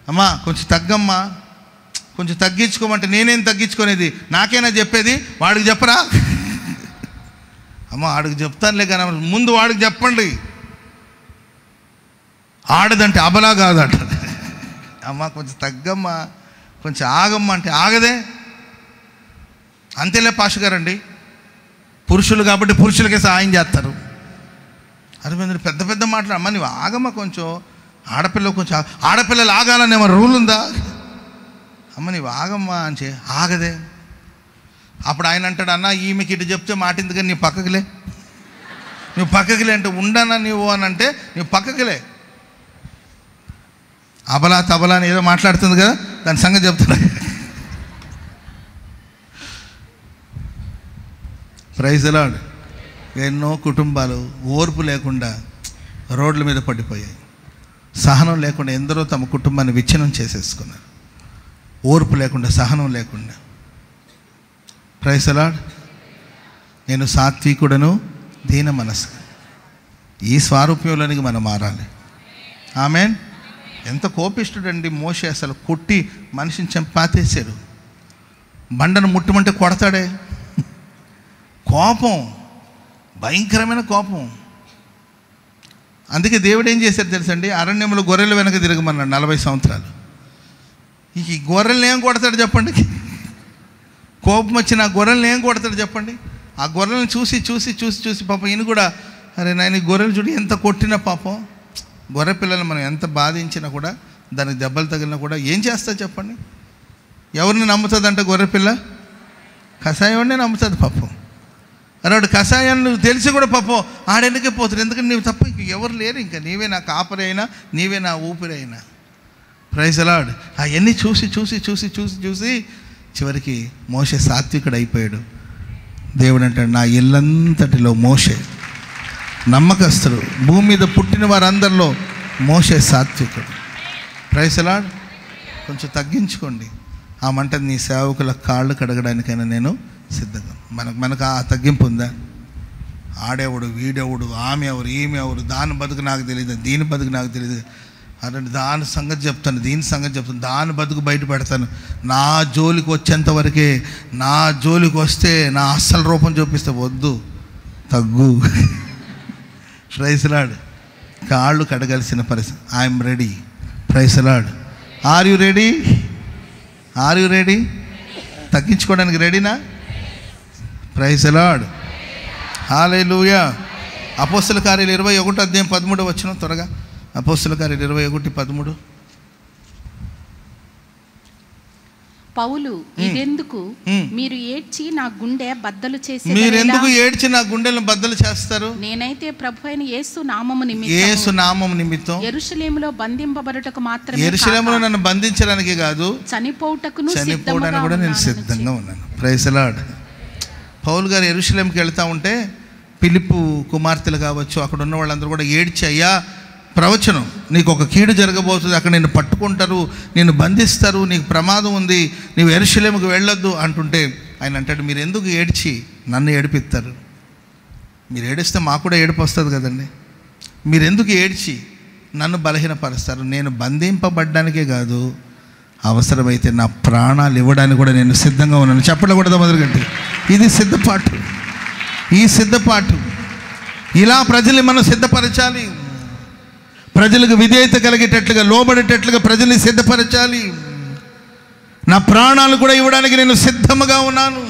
అమ్మా కొంచెం తగ్గమ్మా, కొంచెం తగ్గించుకోమంటే నేనేం తగ్గించుకునేది? నాకేనా చెప్పేది? వాడికి చెప్పరా? అమ్మ వాడికి చెప్తానులే కానీ ముందు వాడికి చెప్పండి. ఆడదంటే అబలా కాదట. అమ్మ కొంచెం తగ్గమ్మా, కొంచెం ఆగమ్మా అంటే ఆగదే. అంతేలే పాష గారండి, పురుషులు కాబట్టి పురుషులకే సహాయం చేస్తారు. అదే పెద్ద పెద్ద మాటలు. అమ్మ నువ్వు ఆగమ్మ, కొంచెం ఆడపిల్ల, కొంచెం ఆడపిల్లలు ఆగాలని ఏమన్నా రూల్ ఉందా? అమ్మ నీవు ఆగమ్మా అని ఆగదే. అప్పుడు ఆయన అంటాడు, అన్న ఈమెకి ఇటు చెప్తే మాట ఎందుకని నీ పక్కకిలే, నువ్వు పక్కకిలే అంటే ఉండనా నీవు అని అంటే నువ్వు పక్కకిలే. అబలా తబలా అని ఏదో మాట్లాడుతుంది కదా, దాని సంగతి చెప్తున్నా. Praise the Lord. ఎన్నో కుటుంబాలు ఓర్పు లేకుండా రోడ్ల మీద పడిపోయాయి, సహనం లేకుండా ఎందరో తమ కుటుంబాన్ని విచ్ఛిన్నం చేసేసుకున్నారు. ఓర్పు లేకుండా, సహనం లేకుండా. Praise the Lord. నేను సాత్వికుడను దీన మనసు, ఈ స్వారూప్యంలోనికి మనం మారాలి. ఆమేన్. ఎంత కోపిష్ఠుడండి మోషే, అసలు కొట్టి మనిషిని చంపాతేశాడు. బండను ముట్టమంటే కొడతాడే. కోపం, భయంకరమైన కోపం. అందుకే దేవుడు ఏం చేశాడు తెలుసండి, అరణ్యంలో గొర్రెల వెనక తిరగమన్నాడు 40 సంవత్సరాలు. ఈ గొర్రెల్ని ఏం కొడతాడు చెప్పండి? కోపం వచ్చిన ఆ గొర్రెల్ని ఏం కొడతాడు చెప్పండి? ఆ గొర్రెలను చూసి చూసి చూసి చూసి పాపం ఈయన కూడా, అరే నాయన గొర్రెలు చూడు ఎంత కొట్టినా పాపం, గొర్రె పిల్లలు మనం ఎంత బాధించినా కూడా, దానికి దెబ్బలు తగిలినా కూడా ఏం చేస్తా చెప్పండి? ఎవరిని నమ్ముతుందంటే గొర్రె పిల్ల కషాయాన్నే నమ్ముతుంది పాపం. అన్నాడు కషాయాన్ని నువ్వు తెలిసి కూడా పాపం ఆడెందుకే పోతుంది, ఎందుకంటే నువ్వు తప్ప ఇంక ఎవరు లేరు, ఇంకా నీవే నా కాపరి అయినా, నీవే నా ఊపిరి అయినా. Praise the Lord. అవన్నీ చూసి చూసి చూసి చూసి చూసి చివరికి మోషే సాత్వికుడు అయిపోయాడు. దేవుడు అంటాడు, నా ఇల్లంతటిలో మోషే నమ్మకస్తుడు, భూమి మీద పుట్టిన వారందరిలో మోషే సాత్వికుడు. Praise the Lord. కొంచెం తగ్గించుకోండి. ఆ మంట నీ సేవకుల కాళ్ళు కడగడానికైనా నేను సిద్ధంగా. మనకు ఆ తగ్గింపు ఉందా? ఆడేవాడు, వీడెవడు, ఆమె ఎవరు, ఈమె ఎవరు, దాని బతుకు నాకు తెలియదు, దీని బతుకు నాకు తెలియదు, అదే దాని సంగతి చెప్తాను, దీని సంగతి చెప్తాను, దాని బతుకు బయట పెడతాను. నా జోలికి వచ్చేంత వరకే, నా జోలికి వస్తే నా అస్సలు రూపం చూపిస్తే వద్దు, తగ్గు. Praise the Lord. కాళ్ళు కడగాల్సిన పరిస్థితి. I'm ready. Praise the Lord. Are you ready? Are you ready? తగ్గించుకోవడానికి రెడీనా? Praise the Lord. హల్లెలూయా. అపోస్తల కార్యాలు 21:13 త్వరగా. అపోస్తల కార్యాలు 21:13. పౌలు, ఇదెందుకు మీరు ఏడ్చి నా గుండె బద్దలు చేసి, మీరు ఎందుకు ఏడ్చి నా గుండెలను బద్దలు చేస్తారు? నేనైతే ప్రభువైన యేసు నామము నిమిత్తం యెరూషలేములో బంధింపబడుటకు మాత్రమే, యెరూషలేములో నన్ను బంధించడానికి కాదు, చనిపోవటానికి కూడా నేను సిద్ధంగా ఉన్నాను. Praise the lord. పౌలు గారు యెరూషలేంకి వెళ్తా ఉంటే ఫిలిప్పు కుమార్తెలు కావచ్చు, అక్కడ ఉన్న వాళ్ళందరూ కూడా ఏడ్చి, అయ్యా ప్రవచనం, నీకు ఒక కీడు జరగబోతుంది, అక్కడ నిన్ను పట్టుకుంటారు, నిన్ను బంధిస్తారు, నీకు ప్రమాదం ఉంది, నీవు యెరూషలేముకు వెళ్ళొద్దు అంటుంటే ఆయన అంటాడు, మీరు ఎందుకు ఏడ్చి నన్ను ఏడిపిస్తారు? మీరు ఏడిస్తే మాకు కూడా ఏడుపు వస్తుంది కదండి. మీరు ఎందుకు ఏడ్చి నన్ను బలహీనపరుస్తారు? నేను బంధింపబడ్డానికే కాదు, అవసరమైతే నా ప్రాణాలు ఇవ్వడానికి కూడా నేను సిద్ధంగా ఉన్నాను. చెప్పకూడదు మొదలుగంటే. ఇది సిద్ధపాటు. ఈ సిద్ధపాటు ఇలా ప్రజల్ని మనం సిద్ధపరచాలి. ప్రజలకు విధేయత కలిగేటట్లుగా, లోబడేటట్లుగా ప్రజల్ని సిద్ధపరచాలి. నా ప్రాణాలు కూడా ఇవ్వడానికి నేను సిద్ధముగా ఉన్నాను.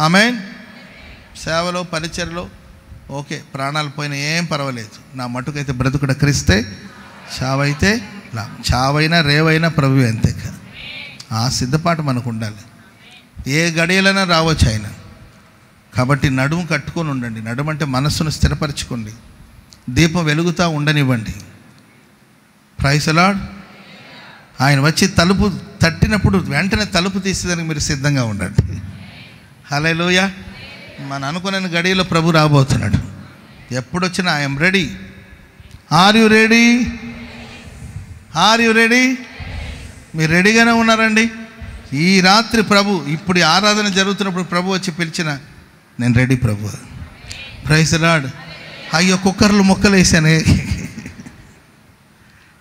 ఆమేన్. సేవలో, పరిచర్లో ఓకే, ప్రాణాలు పోయినా ఏం పర్వాలేదు, నా మటుకైతే బ్రతుకుడ క్రీస్తే చావైతే చావైనా రేవైనా ప్రభువే, అంతే కదా. ఆ సిద్ధపాటు మనకు ఉండాలి. ఏ గడియలైనా రావచ్చు ఆయన. కాబట్టి నడుము కట్టుకొని ఉండండి. నడుము అంటే మనస్సును స్థిరపరచుకోండి. దీపం వెలుగుతూ ఉండనివ్వండి. Praise the Lord. ఆయన వచ్చి తలుపు తట్టినప్పుడు వెంటనే తలుపు తీసేదానికి మీరు సిద్ధంగా ఉండండి. హల్లెలూయా. మన అనుకున్న గడియలో ప్రభు రాబోతున్నాడు. ఎప్పుడొచ్చినా I am ready. Are you ready? Are you ready? మీరు రెడీగానే ఉన్నారండి? ఈ రాత్రి ప్రభు, ఇప్పుడు ఆరాధన జరుగుతున్నప్పుడు ప్రభు వచ్చి పిలిచిన, నేను రెడీ ప్రభు. Praise the Lord. అయ్యో కుక్కర్లు ముక్కలు వేసానే,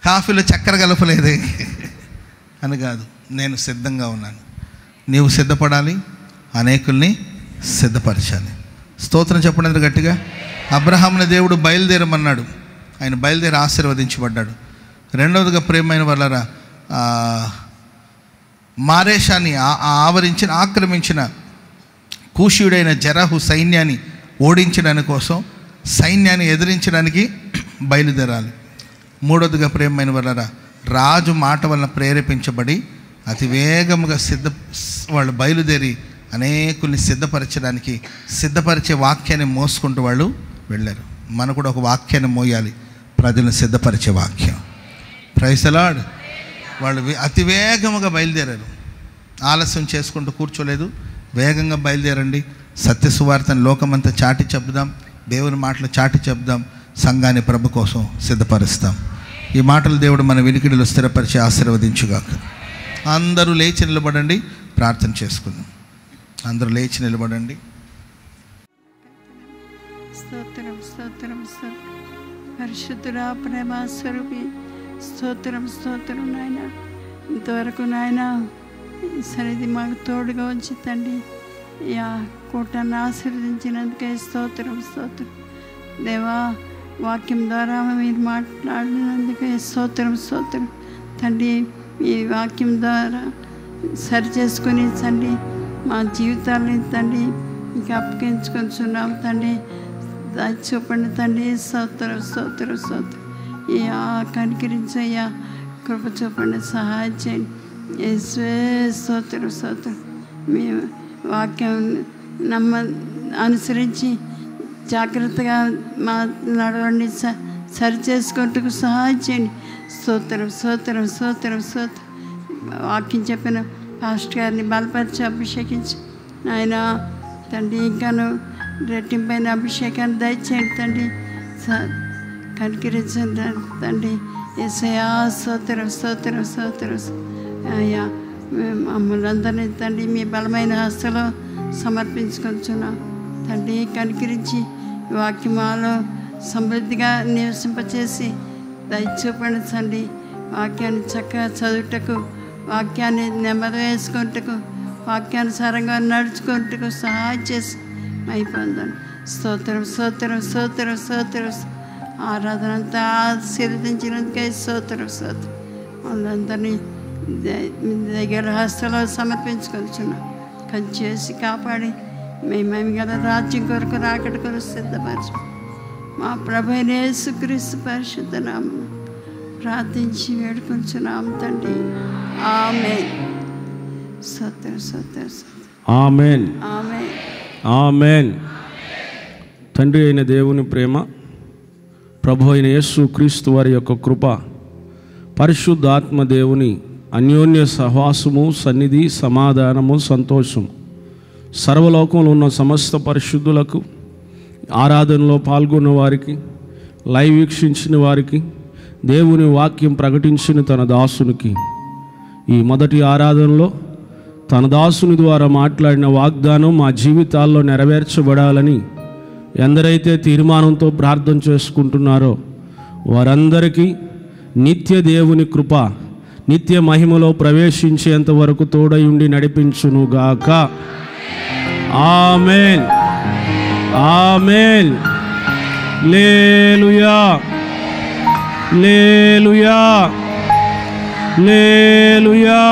కాఫీలో చక్కెర కలపలేదే అని కాదు, నేను సిద్ధంగా ఉన్నాను. నీవు సిద్ధపడాలి, అనేకుల్ని సిద్ధపరచాలి. స్తోత్రం చెప్పండి గట్టిగా. అబ్రహాముని దేవుడు బయలుదేరమన్నాడు. ఆయన బయలుదేరి ఆశీర్వదించబడ్డాడు. రెండవదిగా ప్రేమైన వాళ్ళరా, మారేషాన్ని ఆక్రమించిన కూషీయుడైన జరహు సైన్యాన్ని ఓడించడానికి కోసం, సైన్యాన్ని ఎదిరించడానికి బయలుదేరాలి. మూడవదిగా ప్రేమైన వాళ్ళరా, రాజు మాట వలన ప్రేరేపించబడి అతి వేగముగా వాళ్ళు బయలుదేరి అనేకుల్ని సిద్ధపరిచే వాక్యాన్ని మోసుకుంటూ వాళ్ళు వెళ్ళారు. మనం కూడా ఒక వాక్యాన్ని మోయాలి, ప్రజలను సిద్ధపరిచే వాక్యం. Praise the Lord. వాళ్ళు అతి వేగముగా బయలుదేరారు. ఆలస్యం చేసుకుంటూ కూర్చోలేదు, వేగంగా బయలుదేరండి. సత్య సువార్తను లోకమంతా చాటి చెప్దాం, దేవుని మాటలు చాటి చెప్దాం, సంఘాన్ని ప్రభు కోసం సిద్ధపరుస్తాం. ఈ మాటలు దేవుడు మన వినికిడిలో స్థిరపరిచి ఆశీర్వదించుగాక. అందరూ లేచి నిలబడండి, ప్రార్థన చేసుకుందాం. అందరూ లేచి నిలబడండి. స్తోత్రం స్తోత్రం పరిశుద్ధుడా, ప్రేమ స్వరూపి, స్తోత్రం స్తోత్రం నాయన. ఇంతవరకు నాయన సన్నిధి మాకు తోడుగా ఉంచి తండ్రి, కూటాన్ని ఆశీర్వదించినందుకే స్తోత్రం స్తోత్రం దేవా. వాక్యం ద్వారా మీరు మాట్లాడినందుకే స్తోత్రం స్తోత్రం తండ్రి. మీ వాక్యం ద్వారా సరి చేసుకుని తండ్రి మా జీవితాలని తండ్రి మీకు అప్పగించుకొనిచున్నాం తండ్రి. చూపండి తండ్రి. స్తోత్రం స్తోత్రం స్తోత్రం. కనికరించయ్యా, కృప చూపండి, సహాయం చేయండి. యేసువే స్తోత్రం స్తోత్రం. మీ వాక్యం అనుసరించి జాగ్రత్తగా మా నడవండి, సరి చేసుకుంటూ సహాయం చేయండి. స్తోత్రం స్తోత్రం స్తోత్రం స్తోత్రం. వాక్యం చెప్పిన పాస్టర్ గారిని బలపరిచి అభిషేకించి ఆయన తండ్రి, ఇంకాను రెట్టింపైన అభిషేకాన్ని దయచేయండి తండ్రి. కనికరించండి తండ్రి. యేసయ్యా స్తోత్రం స్తోత్రం స్తోత్రం. అయ్యా మమ్మల్ని అందరినీ తండ్రి మీ బలమైన హస్తలో సమర్పించుకొంచున్నాం తండ్రి. కనికరించి వాక్యమాలో సమృద్ధిగా నివసింపచేసి దయచూపండి తండ్రి. వాక్యాన్ని చక్కగా చదువుటకు, వాక్యాన్ని నెమ్మది వేసుకుంటకు, వాక్యానుసారంగా నడుచుకుంటకు సహాయం చేసి అయిపోందండి. స్తోత్రం స్తోత్రం స్తోత్రం స్తోత్రం. ఆరాధన అంతా ఆశీర్వదించినందుకే స్తోత్రం స్తోత్రం. వాళ్ళందరినీ దగ్గర హస్తలో సమర్పించుకొచ్చున్నాం. కంచేసి కాపాడి మేము గల రాజ్యం కొరకు రాకడ కొరకు సిద్ధపరచు. మా ప్రభువైన యేసుక్రీస్తు పరిశుద్ధ నామమున ప్రార్థించి వేడుకొంచున్నాం తండ్రి. ఆమేన్. స్తోత్రం స్తోత్రం స్తోత్రం. ఆమేన్ ఆమేన్ ఆమేన్. తండ్రి అయిన దేవుని ప్రేమ, ప్రభు అయిన యేసుక్రీస్తు వారి యొక్క కృప, పరిశుద్ధాత్మ దేవుని అన్యోన్య సహవాసము, సన్నిధి, సమాధానము, సంతోషం సర్వలోకంలో ఉన్న సమస్త పరిశుద్ధులకు, ఆరాధనలో పాల్గొన్న వారికి, లైవ్ వీక్షించిన వారికి, దేవుని వాక్యం ప్రకటించిన తన దాసునికి, ఈ మొదటి ఆరాధనలో తన దాసుని ద్వారా మాట్లాడిన వాగ్దానం మా జీవితాల్లో నెరవేర్చబడాలని ఎందరైతే తీర్మానంతో ప్రార్థన చేసుకుంటున్నారో వారందరికీ నిత్య దేవుని కృప, నిత్య మహిమలో ప్రవేశించేంత వరకు తోడై ఉండి నడిపించునుగాక. ఆమేన్ ఆమేన్. లేలుయా లేలుయా లేలుయా.